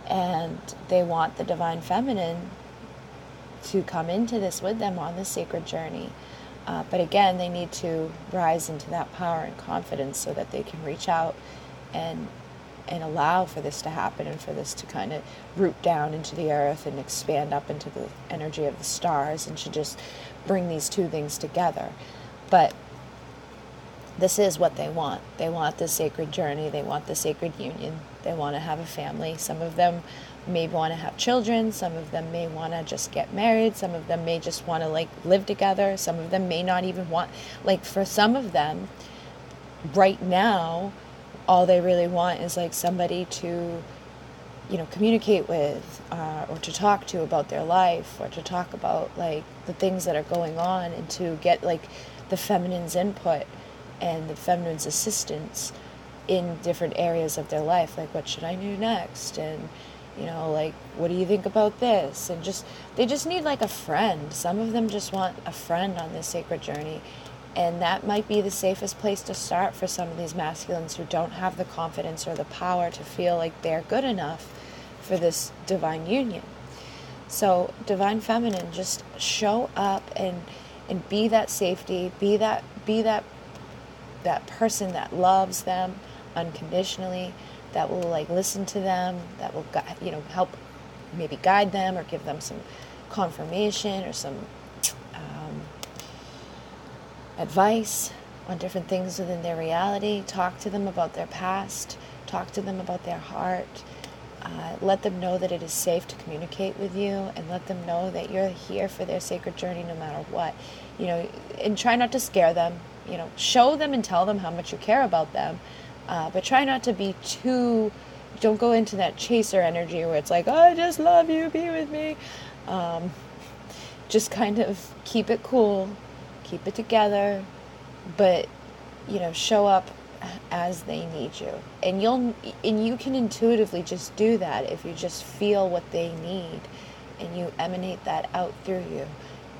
And they want the Divine Feminine to come into this with them on this sacred journey. But again, they need to rise into that power and confidence so that they can reach out and allow for this to happen, and for this to kind of root down into the earth and expand up into the energy of the stars, and to just bring these two things together. But this is what they want. They want the sacred journey. They want the sacred union. They want to have a family. Some of them may want to have children. Some of them may want to just get married. Some of them may just want to like live together. Some of them may not even want, like for some of them right now, all they really want is like somebody to, you know, communicate with, or to talk to about their life, or to talk about like the things that are going on, and to get like the feminine's input and the feminine's assistance in different areas of their life. Like, what should I do next? And, you know, like, what do you think about this? And just, they just need like a friend. Some of them just want a friend on this sacred journey. And that might be the safest place to start for some of these masculines who don't have the confidence or the power to feel like they're good enough for this divine union. So Divine Feminine, just show up and be that safety, be that person that loves them unconditionally, that will like listen to them, that will, you know, help maybe guide them or give them some confirmation or some advice on different things within their reality. Talk to them about their past. Talk to them about their heart. Let them know that it is safe to communicate with you, and let them know that you're here for their sacred journey no matter what. You know, and try not to scare them. You know, show them and tell them how much you care about them, but try not to be too, don't go into that chaser energy where it's like, oh, I just love you, be with me. Just kind of keep it cool, keep it together, but, you know, show up as they need you. And you can intuitively just do that if you just feel what they need and you emanate that out through you.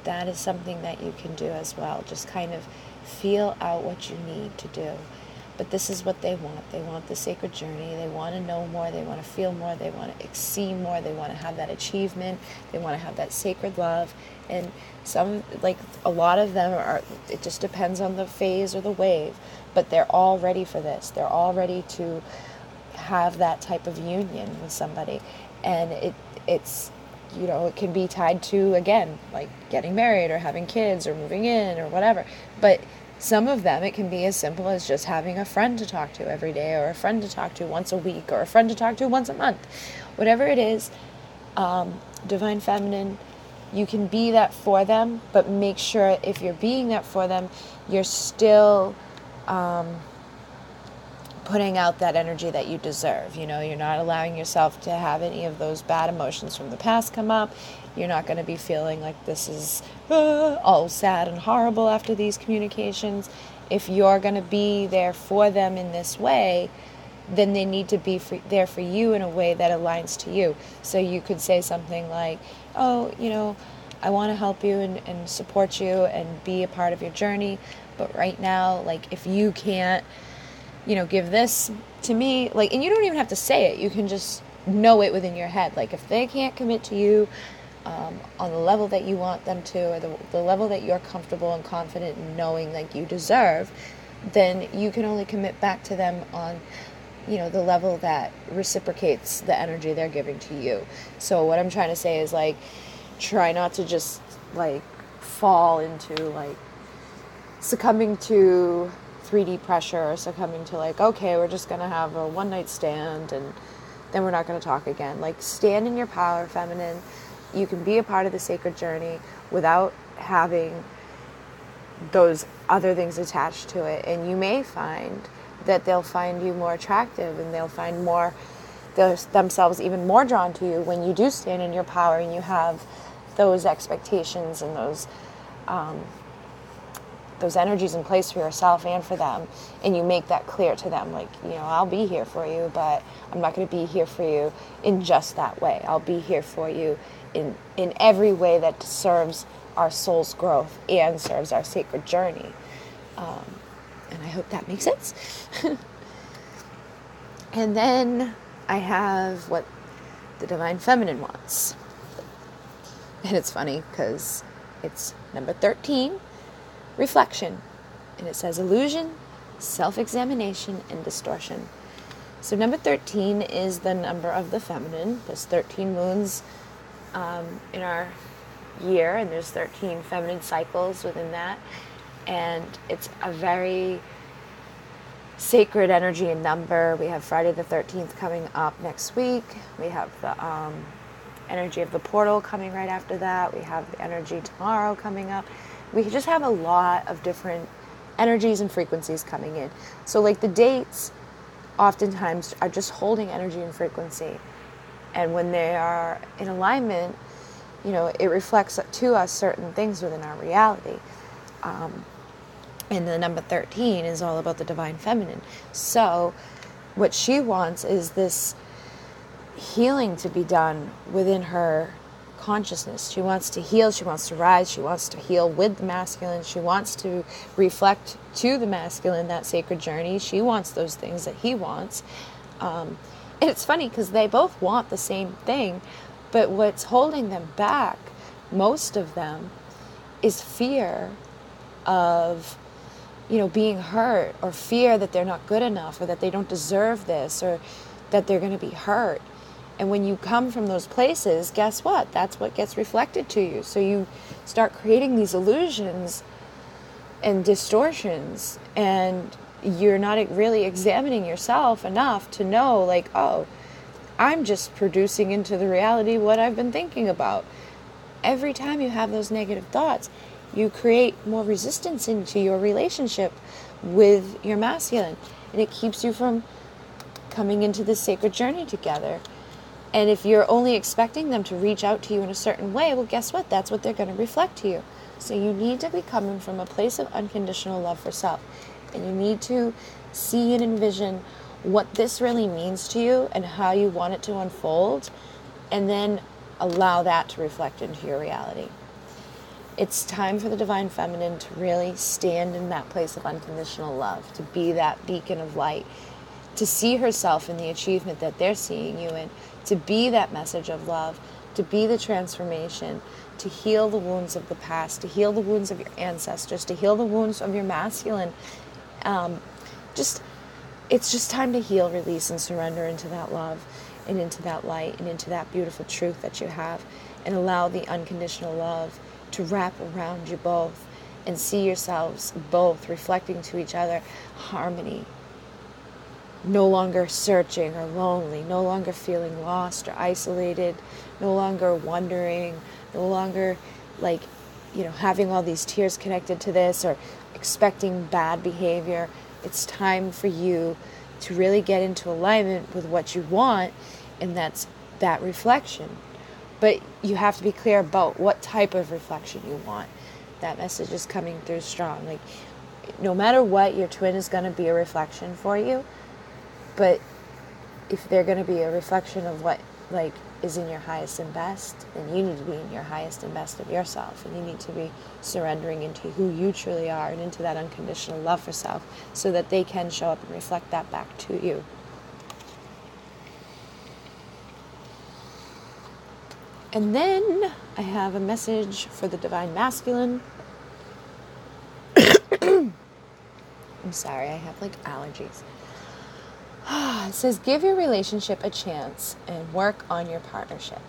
That is something that you can do as well. Just kind of feel out what you need to do. But this is what they want. They want the sacred journey. They want to know more. They want to feel more. They want to exceed more. They want to have that achievement. They want to have that sacred love. And some, like a lot of them are, it just depends on the phase or the wave, but they're all ready for this. They're all ready to have that type of union with somebody. And it's, you know, it can be tied to, again, like getting married or having kids or moving in or whatever. But some of them, it can be as simple as just having a friend to talk to every day, or a friend to talk to once a week, or a friend to talk to once a month, whatever it is, Divine Feminine, you can be that for them, but make sure if you're being that for them, you're still putting out that energy that you deserve. You know, you're not allowing yourself to have any of those bad emotions from the past come up. You're not going to be feeling like this is all sad and horrible after these communications. If you're going to be there for them in this way, then they need to be there for you in a way that aligns to you. So you could say something like, oh, you know, I want to help you and support you and be a part of your journey. But right now, like, if you can't, you know, give this to me, like, and you don't even have to say it. You can just know it within your head. Like, if they can't commit to you on the level that you want them to, or the level that you're comfortable and confident in knowing like you deserve, then you can only commit back to them on, you know, the level that reciprocates the energy they're giving to you. So what I'm trying to say is, like, try not to just like fall into like succumbing to 3D pressure, or succumbing to like, okay, we're just gonna have a one night stand and then we're not gonna talk again. Like, stand in your power, feminine. You can be a part of the sacred journey without having those other things attached to it. And you may find that they'll find you more attractive, and they'll find themselves even more drawn to you when you do stand in your power and you have those expectations and those energies in place for yourself and for them, and you make that clear to them, like, you know, I'll be here for you, but I'm not going to be here for you in just that way. I'll be here for you in every way that serves our soul's growth and serves our sacred journey. And I hope that makes sense. And then I have what the Divine Feminine wants. And it's funny because it's number 13, reflection. And it says illusion, self-examination, and distortion. So number 13 is the number of the feminine. There's 13 moons in our year, and there's 13 feminine cycles within that. And it's a very sacred energy and number. We have Friday the 13th coming up next week. We have the energy of the portal coming right after that. We have the energy tomorrow coming up. We just have a lot of different energies and frequencies coming in. So like the dates oftentimes are just holding energy and frequency. And when they are in alignment, you know, it reflects to us certain things within our reality. And the number 13 is all about the Divine Feminine. So what she wants is this healing to be done within her consciousness. She wants to heal. She wants to rise. She wants to heal with the masculine. She wants to reflect to the masculine that sacred journey. She wants those things that he wants. And it's funny because they both want the same thing, but what's holding them back, most of them, is fear of, you know, being hurt, or fear that they're not good enough, or that they don't deserve this, or that they're going to be hurt. And when you come from those places, guess what? That's what gets reflected to you. So you start creating these illusions and distortions, and you're not really examining yourself enough to know, like, oh, I'm just producing into the reality what I've been thinking about. Every time you have those negative thoughts, you create more resistance into your relationship with your masculine, and it keeps you from coming into this sacred journey together. And if you're only expecting them to reach out to you in a certain way, well, guess what? That's what they're going to reflect to you. So you need to be coming from a place of unconditional love for self, and you need to see and envision what this really means to you and how you want it to unfold, and then allow that to reflect into your reality. It's time for the Divine Feminine to really stand in that place of unconditional love, to be that beacon of light, to see herself in the achievement that they're seeing you in, to be that message of love, to be the transformation, to heal the wounds of the past, to heal the wounds of your ancestors, to heal the wounds of your masculine. It's just time to heal, release, and surrender into that love, and into that light, and into that beautiful truth that you have, and allow the unconditional love to wrap around you both, and see yourselves both reflecting to each other harmony, no longer searching or lonely, no longer feeling lost or isolated, no longer wondering, no longer like, having all these tears connected to this or expecting bad behavior. It's time for you to really get into alignment with what you want, and that's that reflection. But you have to be clear about what type of reflection you want. That message is coming through strong. Like, no matter what, your twin is going to be a reflection for you. But if they're going to be a reflection of what, like, is in your highest and best, then you need to be in your highest and best of yourself. And you need to be surrendering into who you truly are and into that unconditional love for self so that they can show up and reflect that back to you. And then I have a message for the Divine Masculine. I'm sorry, I have like allergies. It says, give your relationship a chance and work on your partnership.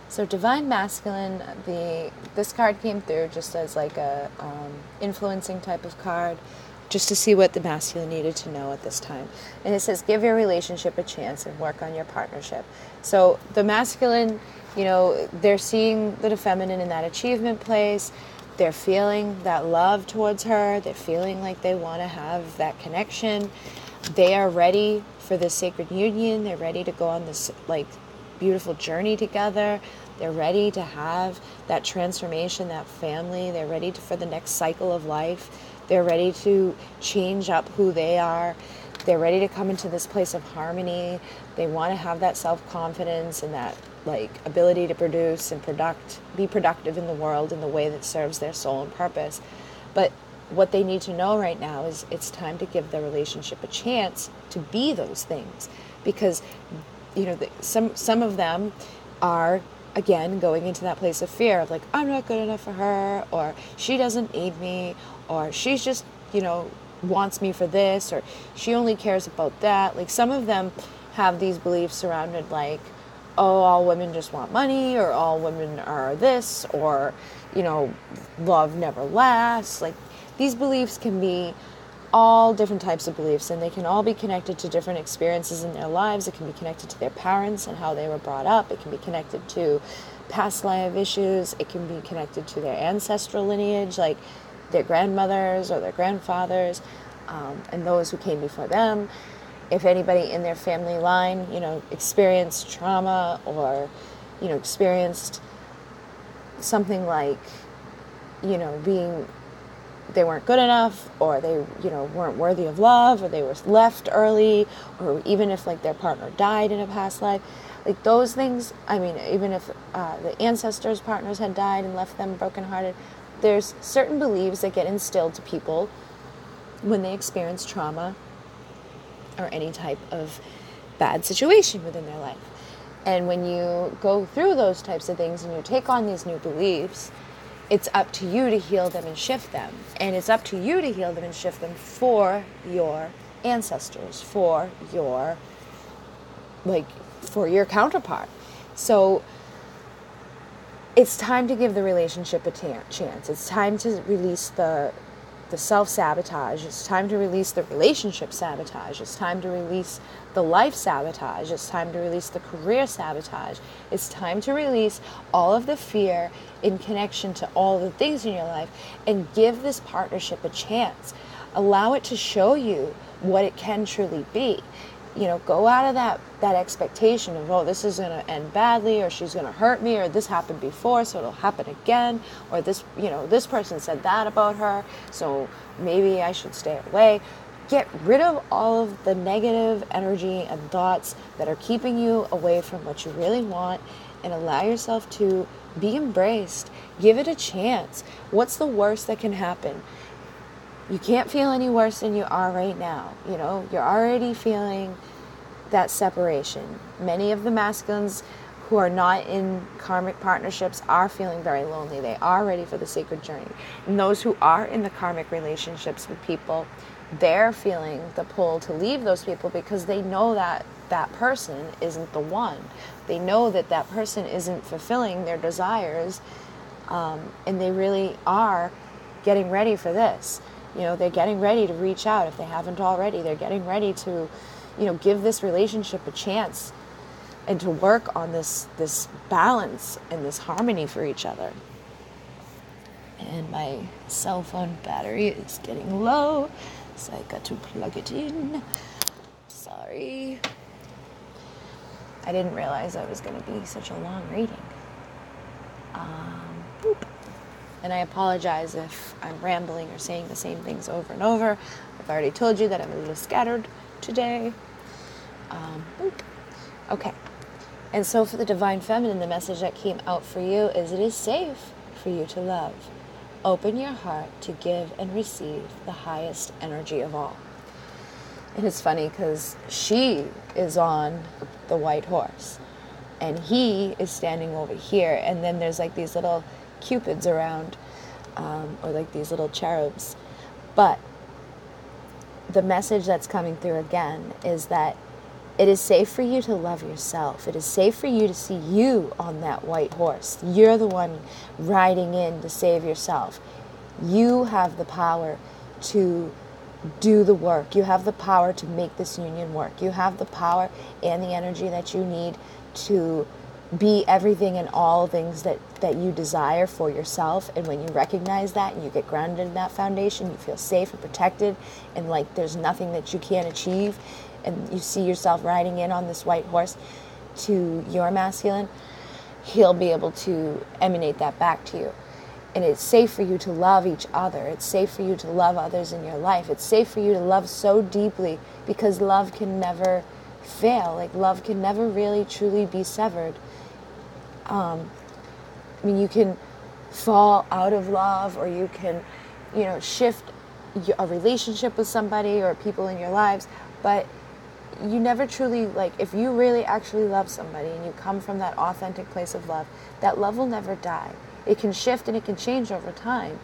So Divine Masculine, this card came through just as like a influencing type of card, just to see what the masculine needed to know at this time. And it says, give your relationship a chance and work on your partnership. So the masculine, they're seeing the feminine in that achievement place. They're feeling that love towards her. They're feeling like they want to have that connection. They are ready for this sacred union. They're ready to go on this like beautiful journey together. They're ready to have that transformation, that family. They're ready for the next cycle of life. They're ready to change up who they are. They're ready to come into this place of harmony. They want to have that self-confidence and that like ability to produce and be productive in the world in the way that serves their soul and purpose. But what they need to know right now is it's time to give the relationship a chance to be those things, because some of them are again going into that place of fear of like, I'm not good enough for her, or she doesn't need me, or she's just wants me for this, or she only cares about that. Like, some of them have these beliefs surrounded like, oh, all women just want money, or all women are this, or love never lasts. Like, these beliefs can be all different types of beliefs, and they can all be connected to different experiences in their lives. It can be connected to their parents and how they were brought up. It can be connected to past life issues. It can be connected to their ancestral lineage, like their grandmothers or their grandfathers, and those who came before them. If anybody in their family line, experienced trauma, or, experienced something like, they weren't good enough, or they, weren't worthy of love, or they were left early, or even if like their partner died in a past life, like those things, even if the ancestors' partners had died and left them brokenhearted, there's certain beliefs that get instilled to people when they experience trauma or any type of bad situation within their life. And when you go through those types of things and you take on these new beliefs, it's up to you to heal them and shift them. And it's up to you to heal them and shift them for your ancestors, for your counterpart. So it's time to give the relationship a chance. It's time to release the self-sabotage. It's time to release the relationship sabotage. It's time to release the life sabotage. It's time to release the career sabotage. It's time to release all of the fear in connection to all the things in your life and give this partnership a chance. Allow it to show you what it can truly be. Go out of that expectation of, oh, this is going to end badly, or she's going to hurt me, or this happened before, so it'll happen again, or this person said that about her, so maybe I should stay away. Get rid of all of the negative energy and thoughts that are keeping you away from what you really want, and allow yourself to be embraced. Give it a chance. What's the worst that can happen? You can't feel any worse than you are right now. You're already feeling that separation. Many of the masculines who are not in karmic partnerships are feeling very lonely. They are ready for the sacred journey. And those who are in the karmic relationships with people, they're feeling the pull to leave those people because they know that that person isn't the one. They know that that person isn't fulfilling their desires, and they really are getting ready for this. They're getting ready to reach out if they haven't already. They're getting ready to, give this relationship a chance and to work on this balance and this harmony for each other. And my cell phone battery is getting low, so I got to plug it in. Sorry. I didn't realize I was going to be such a long reading. Boop. And I apologize if I'm rambling or saying the same things over and over. I've already told you that I'm a little scattered today. Boop. Okay. And so for the Divine Feminine, the message that came out for you is it is safe for you to love. Open your heart to give and receive the highest energy of all. And it's funny because she is on the white horse and he is standing over here, and then there's like these little cupids around, or like these little cherubs. But the message that's coming through again is that it is safe for you to love yourself. It is safe for you to see you on that white horse. You're the one riding in to save yourself. You have the power to do the work. You have the power to make this union work. You have the power and the energy that you need to be everything and all things that you desire for yourself. And when you recognize that and you get grounded in that foundation, you feel safe and protected, and like there's nothing that you can't achieve, and you see yourself riding in on this white horse to your masculine, he'll be able to emanate that back to you. And it's safe for you to love each other. It's safe for you to love others in your life. It's safe for you to love so deeply, because love can never fail. Like, love can never really truly be severed. I mean, you can fall out of love, or you can, shift a relationship with somebody or people in your lives, but you never truly, like, if you really actually love somebody and you come from that authentic place of love, that love will never die. It can shift and it can change over time,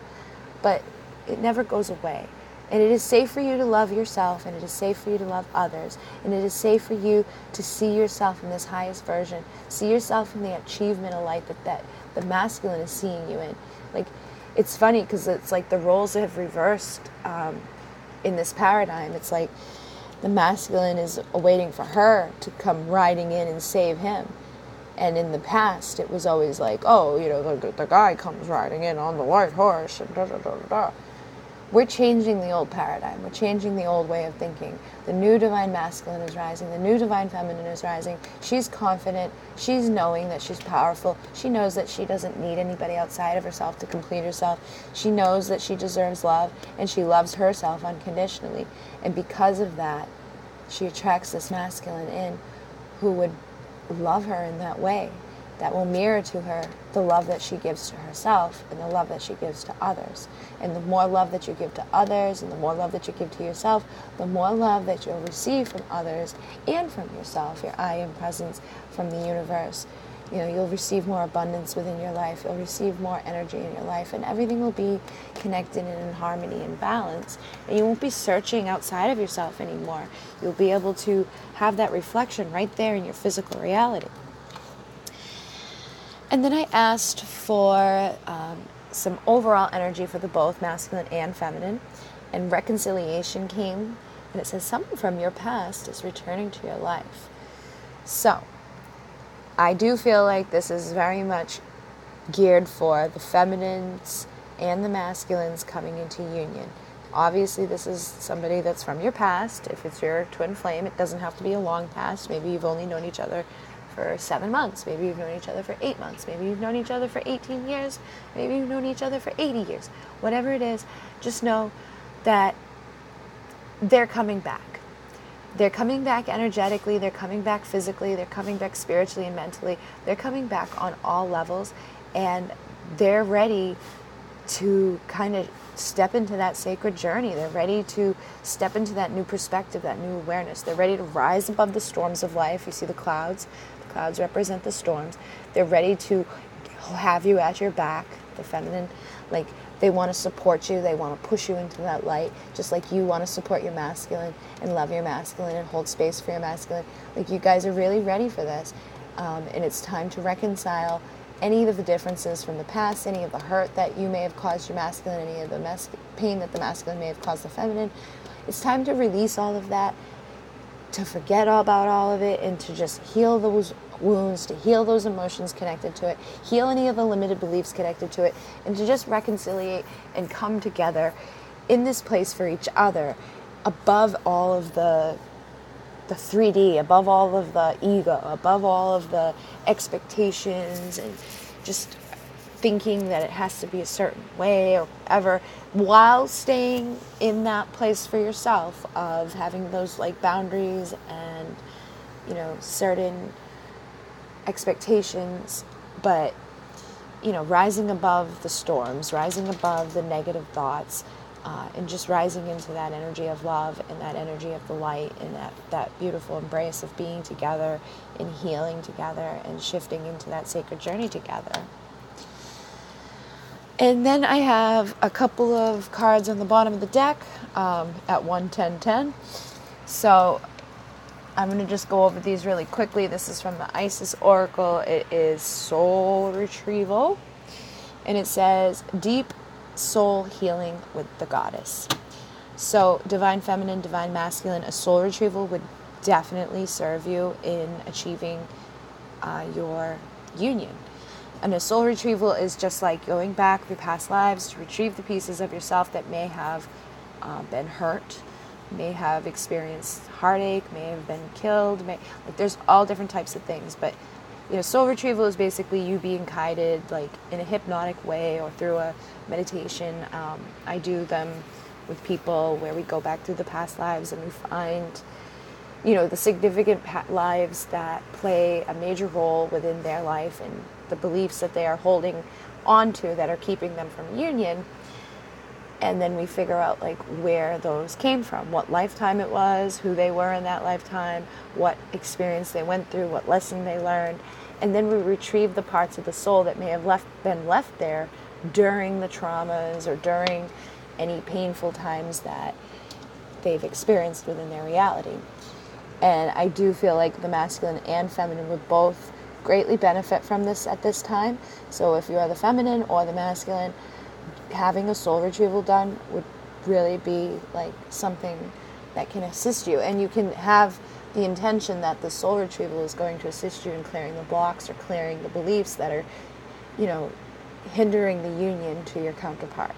but it never goes away. And it is safe for you to love yourself, and it is safe for you to love others, and it is safe for you to see yourself in this highest version, see yourself in the achievement of light that the masculine is seeing you in. Like, it's funny because it's like the roles have reversed in this paradigm. It's like the masculine is waiting for her to come riding in and save him. And in the past, it was always like, oh, the guy comes riding in on the white horse, and da-da-da-da-da. We're changing the old paradigm. We're changing the old way of thinking. The new divine masculine is rising. The new divine feminine is rising. She's confident. She's knowing that she's powerful. She knows that she doesn't need anybody outside of herself to complete herself. She knows that she deserves love, and she loves herself unconditionally. And because of that, she attracts this masculine in who would love her in that way, that will mirror to her the love that she gives to herself and the love that she gives to others. And the more love that you give to others and the more love that you give to yourself, the more love that you'll receive from others and from yourself, your I am presence from the universe. You'll receive more abundance within your life. You'll receive more energy in your life, and everything will be connected and in harmony and balance. And you won't be searching outside of yourself anymore. You'll be able to have that reflection right there in your physical reality. And then I asked for some overall energy for the both masculine and feminine, and reconciliation came, and it says someone from your past is returning to your life. So I do feel like this is very much geared for the feminines and the masculines coming into union. Obviously, this is somebody that's from your past. If it's your twin flame, it doesn't have to be a long past. Maybe you've only known each other for 7 months. Maybe you've known each other for 8 months. Maybe you've known each other for 18 years. Maybe you've known each other for 80 years. Whatever it is, just know that they're coming back. They're coming back energetically, they're coming back physically, they're coming back spiritually and mentally. They're coming back on all levels, and they're ready to kind of step into that sacred journey. They're ready to step into that new perspective, that new awareness. They're ready to rise above the storms of life. You see the clouds. The clouds represent the storms. They're ready to have you at your back, the feminine. Like, they want to support you. They want to push you into that light, just like you want to support your masculine and love your masculine and hold space for your masculine. Like, you guys are really ready for this. And it's time to reconcile any of the differences from the past, any of the hurt that you may have caused your masculine, any of the pain that the masculine may have caused the feminine. It's time to release all of that to forget about all of it and to just heal those wounds, to heal those emotions connected to it, heal any of the limited beliefs connected to it, and to just reconciliate and come together in this place for each other, above all of the 3D, above all of the ego, above all of the expectations and just thinking that it has to be a certain way or whatever, while staying in that place for yourself of having those like boundaries and, you know, certain expectations, but, you know, rising above the storms, rising above the negative thoughts, and just rising into that energy of love and that energy of the light and that beautiful embrace of being together and healing together and shifting into that sacred journey together. And then I have a couple of cards on the bottom of the deck at 1, 10, 10. So I'm going to just go over these really quickly. This is from the Isis Oracle. It is Soul Retrieval. And it says, deep soul healing with the goddess. So divine feminine, divine masculine, a soul retrieval would definitely serve you in achieving your union. And a soul retrieval is just like going back through past lives to retrieve the pieces of yourself that may have been hurt, may have experienced heartache, may have been killed, like there's all different types of things. But you know, soul retrieval is basically you being guided like in a hypnotic way or through a meditation. I do them with people where we go back through the past lives and we find, you know, the significant lives that play a major role within their life and the beliefs that they are holding on to that are keeping them from union. And then we figure out like where those came from, what lifetime it was, who they were in that lifetime, what experience they went through, what lesson they learned. And then we retrieve the parts of the soul that may have been left there during the traumas or during any painful times that they've experienced within their reality. And I do feel like the masculine and feminine would both greatly benefit from this at this time. So if you are the feminine or the masculine, having a soul retrieval done would really be like something that can assist you. And you can have the intention that the soul retrieval is going to assist you in clearing the blocks or clearing the beliefs that are, you know, hindering the union to your counterpart.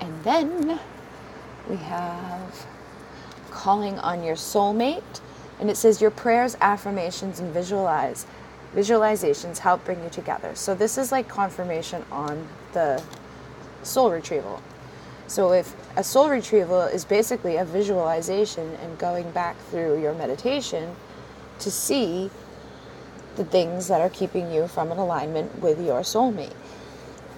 And then we have calling on your soulmate. And it says your prayers, affirmations, and visualizations help bring you together. So this is like confirmation on the soul retrieval. So if a soul retrieval is basically a visualization and going back through your meditation to see the things that are keeping you from an alignment with your soulmate.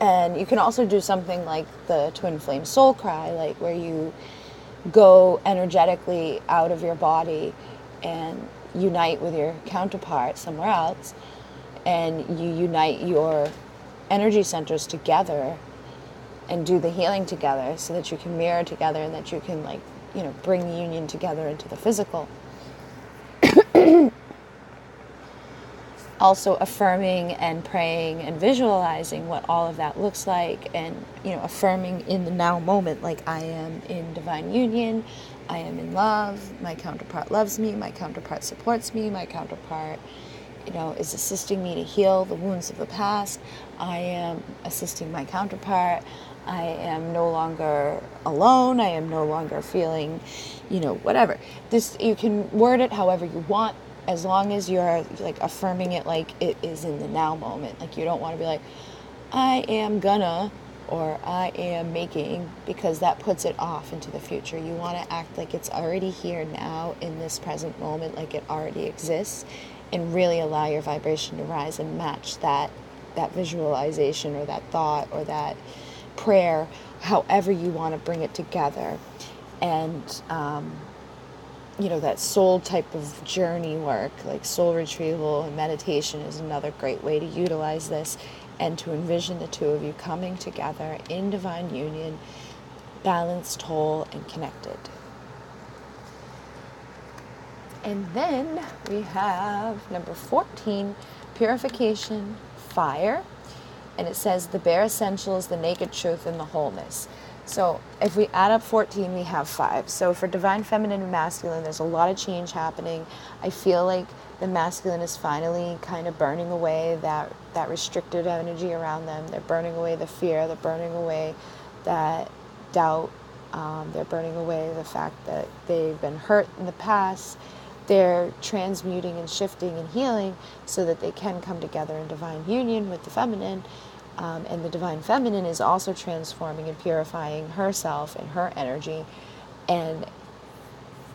And you can also do something like the Twin Flame Soul Cry, like where you go energetically out of your body and unite with your counterpart somewhere else, and you unite your energy centers together and do the healing together so that you can mirror together and that you can, like, you know, bring the union together into the physical. Also affirming and praying and visualizing what all of that looks like, and, you know, affirming in the now moment, like I am in divine union, I am in love, my counterpart loves me, my counterpart supports me, my counterpart, you know, is assisting me to heal the wounds of the past, I am assisting my counterpart, I am no longer alone, I am no longer feeling, you know, whatever. This, you can word it however you want, as long as you're like affirming it like it is in the now moment. Like you don't want to be like, I am gonna, or I am making, because that puts it off into the future. You want to act like it's already here now in this present moment, like it already exists, and really allow your vibration to rise and match that visualization or that thought or that prayer, however you want to bring it together. And you know, that soul type of journey work, like soul retrieval and meditation, is another great way to utilize this and to envision the two of you coming together in divine union, balanced, whole, and connected. And then we have number 14, purification, fire. And it says the bare essentials, the naked truth, and the wholeness. So if we add up 14, we have 5. So for divine feminine and masculine, there's a lot of change happening. I feel like the masculine is finally kind of burning away that restricted energy around them. They're burning away the fear. They're burning away that doubt. They're burning away the fact that they've been hurt in the past. They're transmuting and shifting and healing so that they can come together in divine union with the feminine. And the divine feminine is also transforming and purifying herself and her energy. And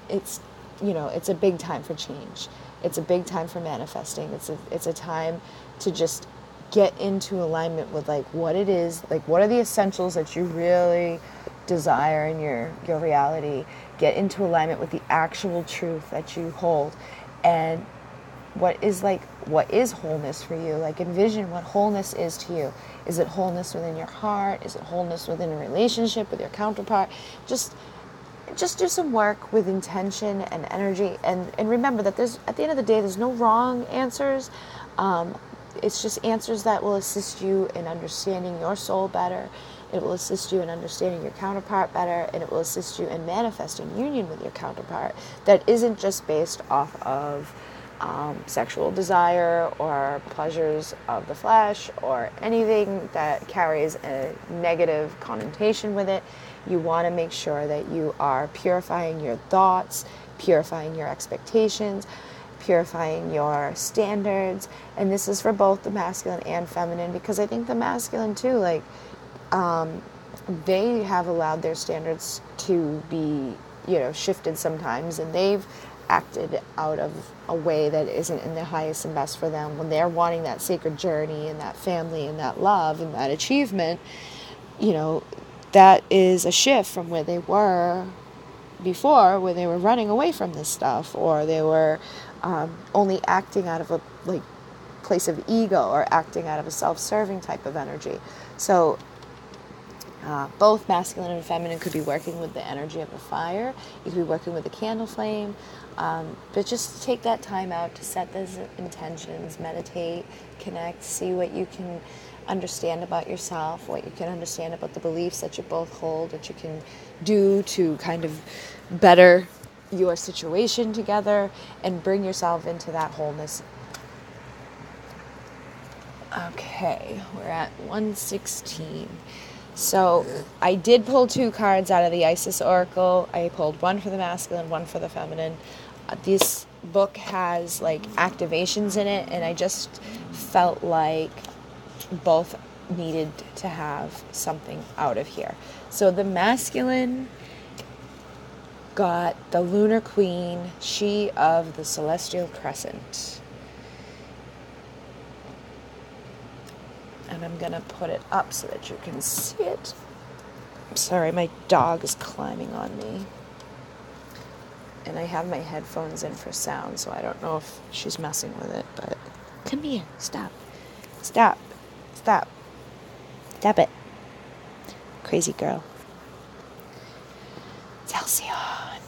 it's, it's a big time for change. It's a big time for manifesting. It's a time to just get into alignment with like what it is, like what are the essentials that you really desire in your reality. Get into alignment with the actual truth that you hold, and what is wholeness for you. Like envision what wholeness is to you. Is it wholeness within your heart? Is it wholeness within a relationship with your counterpart? Just do some work with intention and energy, and remember that at the end of the day, there's no wrong answers. It's just answers that will assist you in understanding your soul better. It will assist you in understanding your counterpart better, and it will assist you in manifesting union with your counterpart that isn't just based off of sexual desire or pleasures of the flesh or anything that carries a negative connotation with it. You want to make sure that you are purifying your thoughts, purifying your expectations, purifying your standards. And this is for both the masculine and feminine, because I think the masculine too, like, they have allowed their standards to be, shifted sometimes, and they've acted out of a way that isn't in the highest and best for them when they're wanting that sacred journey and that family and that love and that achievement. That is a shift from where they were before, where they were running away from this stuff, or they were only acting out of a place of ego, or acting out of a self-serving type of energy. So both masculine and feminine could be working with the energy of the fire. You could be working with the candle flame. But just take that time out to set those intentions, meditate, connect, see what you can understand about yourself, what you can understand about the beliefs that you both hold, what you can do to kind of better your situation together and bring yourself into that wholeness. Okay, we're at 116. So I did pull 2 cards out of the Isis Oracle. I pulled one for the masculine, one for the feminine. This book has activations in it, and I just felt like both needed to have something out of here. So the masculine got the lunar queen, she of the celestial crescent. And I'm going to put it up so that you can see it. I'm sorry, my dog is climbing on me. And I have my headphones in for sound, so I don't know if she's messing with it, but come here, stop. Stop. Stop. Stop it. Crazy girl. It's Halcyon.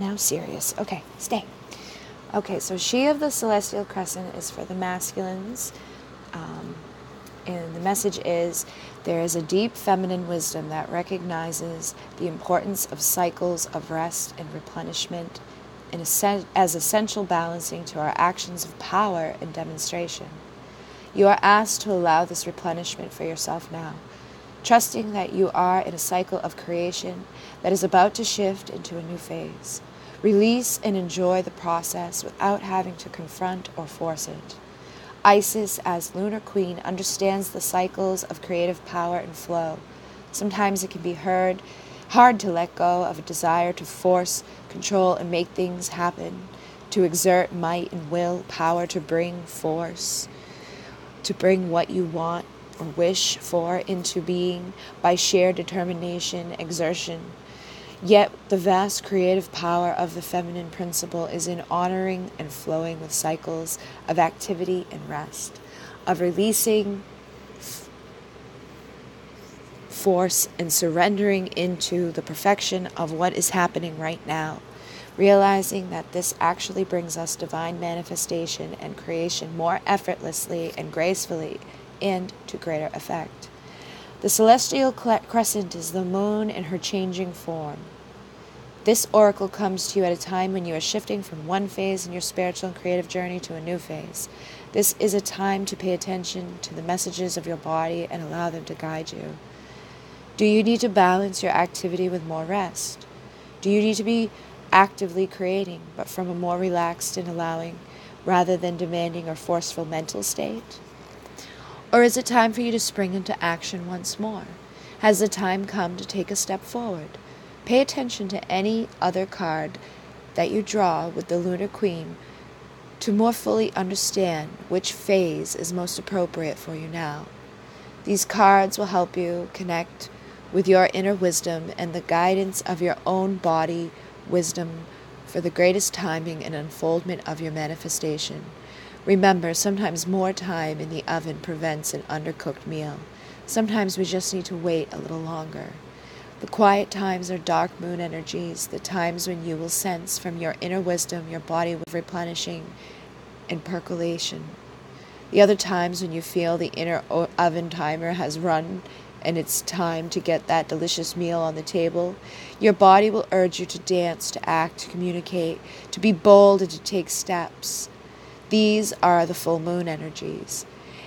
Now serious. Okay, stay. Okay, so she of the celestial crescent is for the masculines. And the message is, there is a deep feminine wisdom that recognizes the importance of cycles of rest and replenishment as essential balancing to our actions of power and demonstration. You are asked to allow this replenishment for yourself now, trusting that you are in a cycle of creation that is about to shift into a new phase. Release and enjoy the process without having to confront or force it. Isis, as lunar queen, understands the cycles of creative power and flow. Sometimes it can be hard to let go of a desire to force, control, and make things happen, to exert might and will, power to bring force, to bring what you want or wish for into being by sheer determination, exertion. Yet the vast creative power of the feminine principle is in honoring and flowing with cycles of activity and rest, of releasing force and surrendering into the perfection of what is happening right now, realizing that this actually brings us divine manifestation and creation more effortlessly and gracefully and to greater effect. The celestial crescent is the moon in her changing form. This oracle comes to you at a time when you are shifting from one phase in your spiritual and creative journey to a new phase. This is a time to pay attention to the messages of your body and allow them to guide you. Do you need to balance your activity with more rest? Do you need to be actively creating, but from a more relaxed and allowing, rather than demanding or forceful mental state? Or is it time for you to spring into action once more? Has the time come to take a step forward? Pay attention to any other card that you draw with the Lunar Queen to more fully understand which phase is most appropriate for you now. These cards will help you connect with your inner wisdom and the guidance of your own body wisdom for the greatest timing and unfoldment of your manifestation. Remember, sometimes more time in the oven prevents an undercooked meal. Sometimes we just need to wait a little longer. The quiet times are dark moon energies, the times when you will sense from your inner wisdom your body with replenishing and percolation. The other times when you feel the inner oven timer has run and it's time to get that delicious meal on the table, your body will urge you to dance, to act, to communicate, to be bold, and to take steps. These are the full moon energies,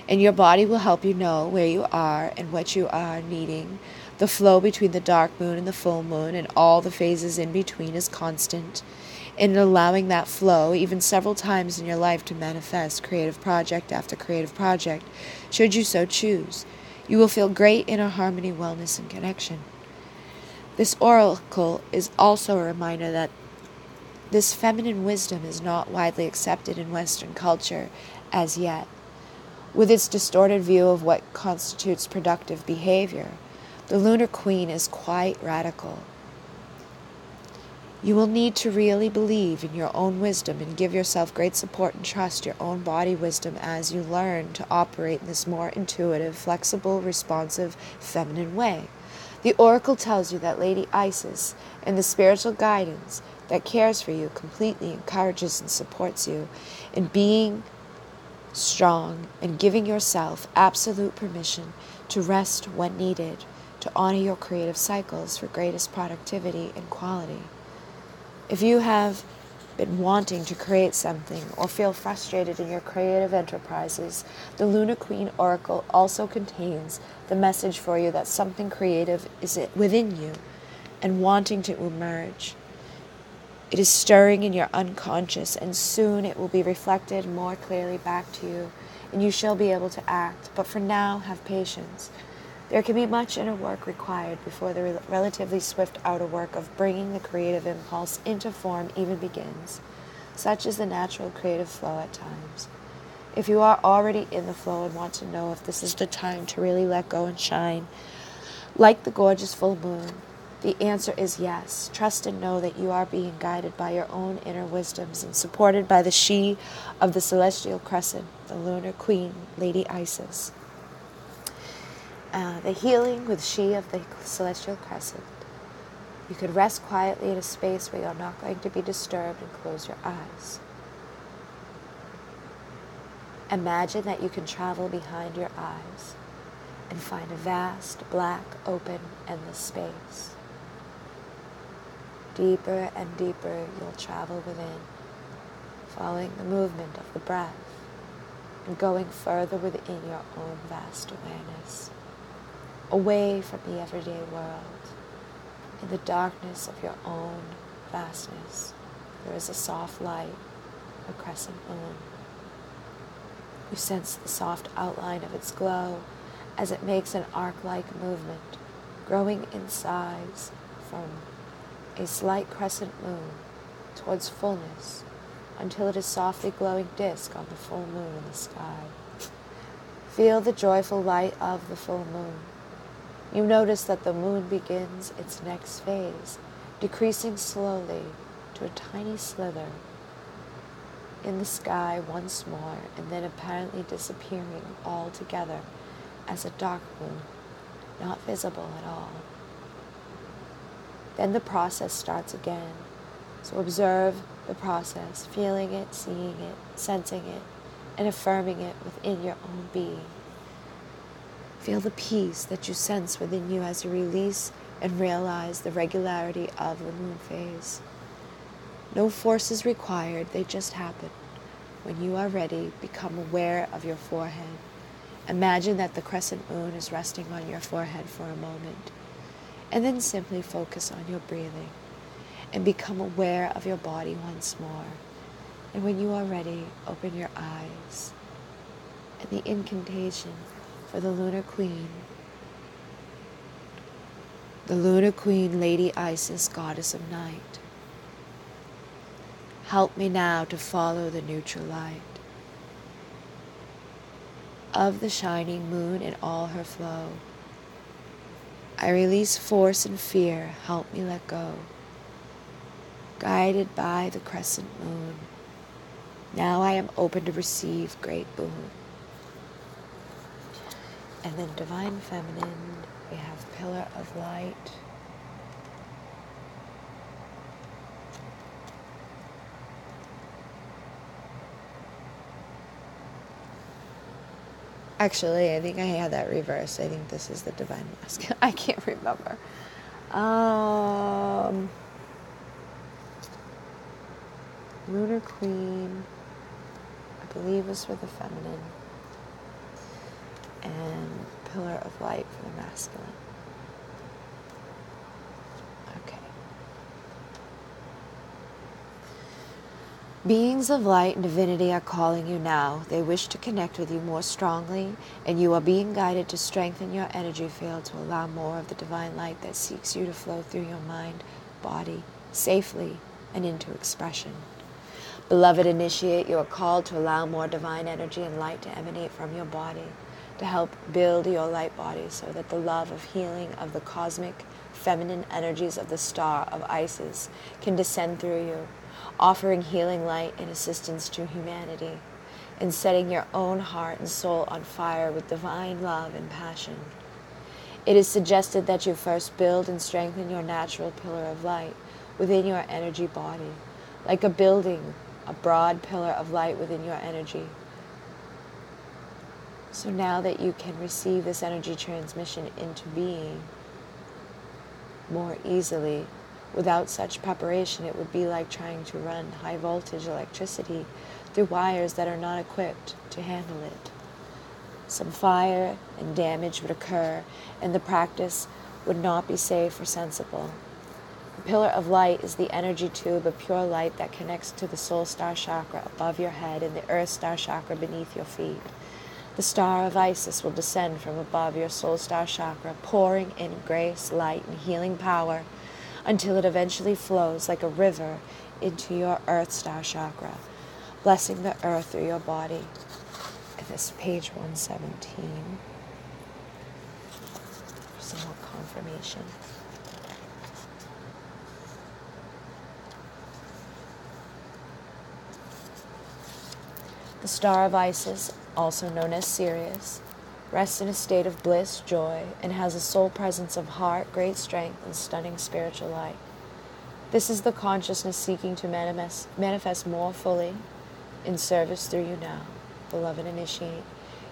and your body will help you know where you are and what you are needing. The flow between the dark moon and the full moon and all the phases in between is constant. In allowing that flow, even several times in your life, to manifest creative project after creative project, should you so choose, you will feel great inner harmony, wellness, and connection. This oracle is also a reminder that this feminine wisdom is not widely accepted in Western culture as yet. With its distorted view of what constitutes productive behavior, the Lunar Queen is quite radical. You will need to really believe in your own wisdom and give yourself great support and trust your own body wisdom as you learn to operate in this more intuitive, flexible, responsive, feminine way. The oracle tells you that Lady Isis and the spiritual guidance that cares for you completely encourages and supports you in being strong and giving yourself absolute permission to rest when needed, to honor your creative cycles for greatest productivity and quality. If you have been wanting to create something or feel frustrated in your creative enterprises, the Lunar Queen Oracle also contains the message for you that something creative is within you and wanting to emerge. It is stirring in your unconscious, and soon it will be reflected more clearly back to you, and you shall be able to act. But for now, have patience. There can be much inner work required before the relatively swift outer work of bringing the creative impulse into form even begins. Such is the natural creative flow at times. If you are already in the flow and want to know if this is the time to really let go and shine, like the gorgeous full moon, the answer is yes. Trust and know that you are being guided by your own inner wisdoms and supported by the she of the celestial crescent, the Lunar Queen, Lady Isis. The healing with she of the celestial crescent. You could rest quietly in a space where you're not going to be disturbed and close your eyes. Imagine that you can travel behind your eyes and find a vast, black, open, endless space. Deeper and deeper you'll travel within, following the movement of the breath and going further within your own vast awareness, away from the everyday world. In the darkness of your own vastness, there is a soft light, a crescent moon. You sense the soft outline of its glow as it makes an arc-like movement, growing in size from a slight crescent moon towards fullness until it is softly glowing disk on the full moon in the sky. Feel the joyful light of the full moon. You notice that the moon begins its next phase, decreasing slowly to a tiny slither in the sky once more, and then apparently disappearing altogether as a dark moon, not visible at all. Then the process starts again. So observe the process, feeling it, seeing it, sensing it, and affirming it within your own being. Feel the peace that you sense within you as you release and realize the regularity of the moon phase. No force is required, they just happen. When you are ready, become aware of your forehead. Imagine that the crescent moon is resting on your forehead for a moment, and then simply focus on your breathing and become aware of your body once more. And when you are ready, open your eyes. And the incantation for the Lunar Queen, Lady Isis, Goddess of Night. Help me now to follow the neutral light of the shining moon in all her flow. I release force and fear, help me let go. Guided by the crescent moon, now I am open to receive great boon. And then Divine Feminine, we have Pillar of Light. Actually, I think I had that reversed. I think this is the Divine Masculine. I can't remember. Lunar Queen, I believe, was for the feminine. And Pillar of Light for the masculine. Okay. Beings of light and divinity are calling you now. They wish to connect with you more strongly, and you are being guided to strengthen your energy field to allow more of the divine light that seeks you to flow through your mind, body, safely and into expression. Beloved Initiate, you are called to allow more divine energy and light to emanate from your body, to help build your light body so that the love of healing of the cosmic, feminine energies of the star of Isis can descend through you, offering healing light and assistance to humanity, and setting your own heart and soul on fire with divine love and passion. It is suggested that you first build and strengthen your natural pillar of light within your energy body, like a building, a broad pillar of light within your energy. So now that you can receive this energy transmission into being more easily, without such preparation, it would be like trying to run high voltage electricity through wires that are not equipped to handle it. Some fire and damage would occur, and the practice would not be safe or sensible. The pillar of light is the energy tube of pure light that connects to the soul star chakra above your head and the earth star chakra beneath your feet. The star of Isis will descend from above your soul star chakra, pouring in grace, light, and healing power until it eventually flows like a river into your earth star chakra, blessing the earth through your body. And this is page 117 for some more confirmation. The star of Isis, also known as Sirius, rests in a state of bliss, joy, and has a soul presence of heart, great strength, and stunning spiritual light. This is the consciousness seeking to manifest more fully in service through you now, beloved Initiate.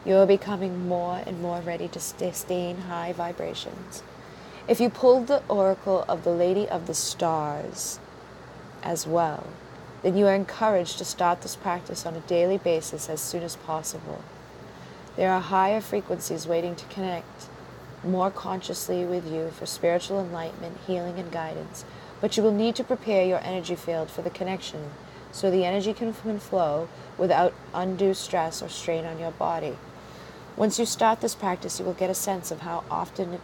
You are becoming more and more ready to sustain high vibrations. If you pulled the oracle of the Lady of the Stars as well, then you are encouraged to start this practice on a daily basis as soon as possible. There are higher frequencies waiting to connect more consciously with you for spiritual enlightenment, healing, and guidance, but you will need to prepare your energy field for the connection so the energy can flow without undue stress or strain on your body. Once you start this practice, you will get a sense of how often it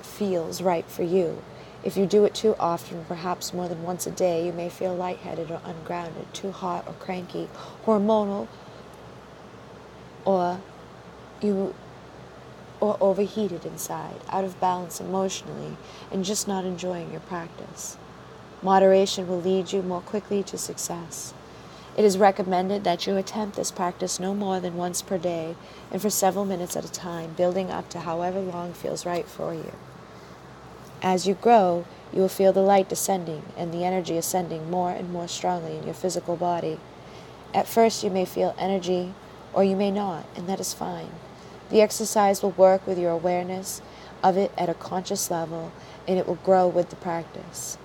feels right for you. If you do it too often, perhaps more than once a day, you may feel lightheaded or ungrounded, too hot or cranky, hormonal, or overheated inside, out of balance emotionally, and just not enjoying your practice. Moderation will lead you more quickly to success. It is recommended that you attempt this practice no more than once per day and for several minutes at a time, building up to however long feels right for you. As you grow, you will feel the light descending and the energy ascending more and more strongly in your physical body. At first, you may feel energy, or you may not, and that is fine. The exercise will work with your awareness of it at a conscious level, and it will grow with the practice.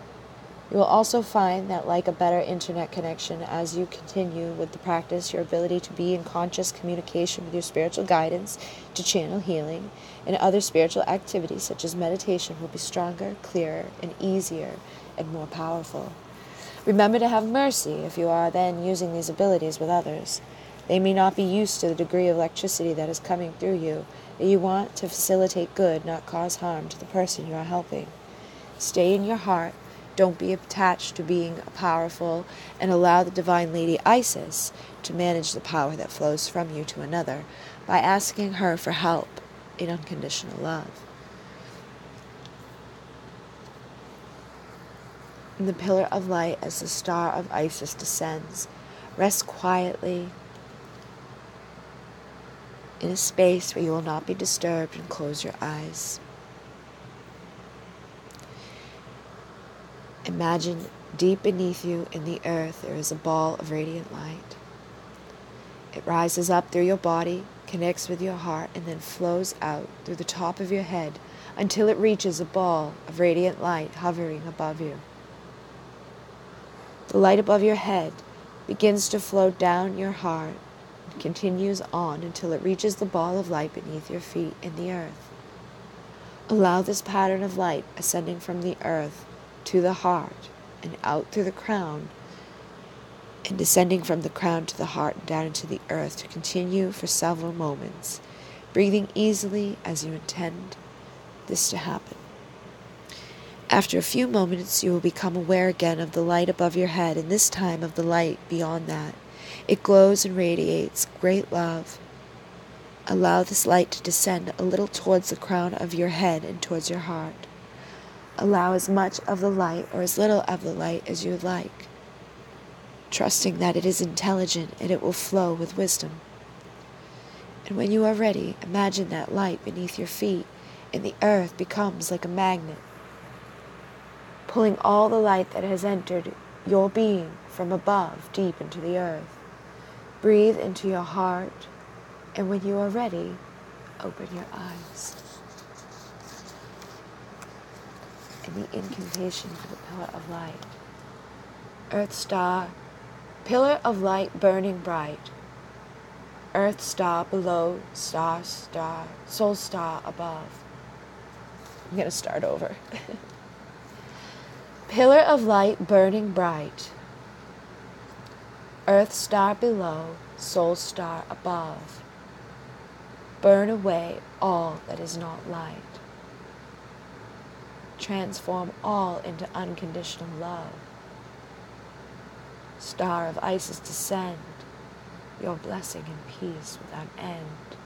You will also find that, like a better internet connection, as you continue with the practice, your ability to be in conscious communication with your spiritual guidance, to channel healing, and other spiritual activities such as meditation will be stronger, clearer, and easier, and more powerful. Remember to have mercy if you are then using these abilities with others. They may not be used to the degree of electricity that is coming through you, that you want to facilitate good, not cause harm to the person you are helping. Stay in your heart. Don't be attached to being powerful, and allow the Divine Lady Isis to manage the power that flows from you to another by asking her for help in unconditional love. In the pillar of light, as the star of Isis descends, rest quietly in a space where you will not be disturbed, and close your eyes. Imagine deep beneath you in the earth there is a ball of radiant light. It rises up through your body, connects with your heart, and then flows out through the top of your head until it reaches a ball of radiant light hovering above you. The light above your head begins to flow down your heart and continues on until it reaches the ball of light beneath your feet in the earth. Allow this pattern of light ascending from the earth to the heart and out through the crown, and descending from the crown to the heart and down into the earth to continue for several moments, breathing easily as you intend this to happen. After a few moments, you will become aware again of the light above your head, and this time of the light beyond that. It glows and radiates great love. Allow this light to descend a little towards the crown of your head and towards your heart. Allow as much of the light or as little of the light as you would like, trusting that it is intelligent and it will flow with wisdom. And when you are ready, imagine that light beneath your feet and the earth becomes like a magnet, pulling all the light that has entered your being from above deep into the earth. Breathe into your heart, and when you are ready, open your eyes. And the incantation for the pillar of light. Earth star, pillar of light burning bright. Earth star below, star, soul star above. I'm going to start over. Pillar of light burning bright. Earth star below, soul star above. Burn away all that is not light. Transform all into unconditional love. Star of Isis, descend your blessing and peace without end.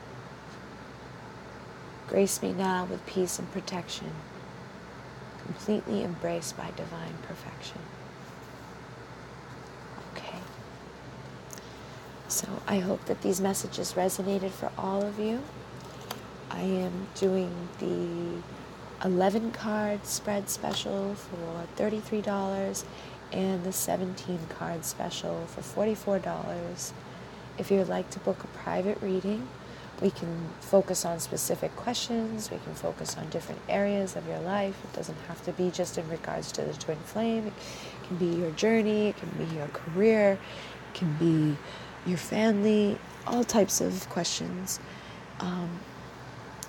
Grace me now with peace and protection, completely embraced by divine perfection. Okay. So I hope that these messages resonated for all of you. I am doing the 11 card spread special for $33 and the 17 card special for $44. If you would like to book a private reading, we can focus on specific questions, we can focus on different areas of your life. It doesn't have to be just in regards to the twin flame. It can be your journey, it can be your career, it can be your family, all types of questions.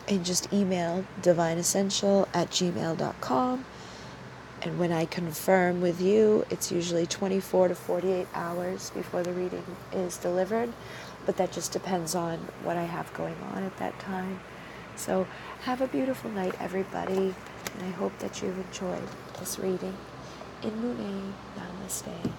And just email divineessential@gmail.com. And when I confirm with you, it's usually 24 to 48 hours before the reading is delivered. But that just depends on what I have going on at that time. So have a beautiful night, everybody. And I hope that you've enjoyed this reading. In Mune, Namaste.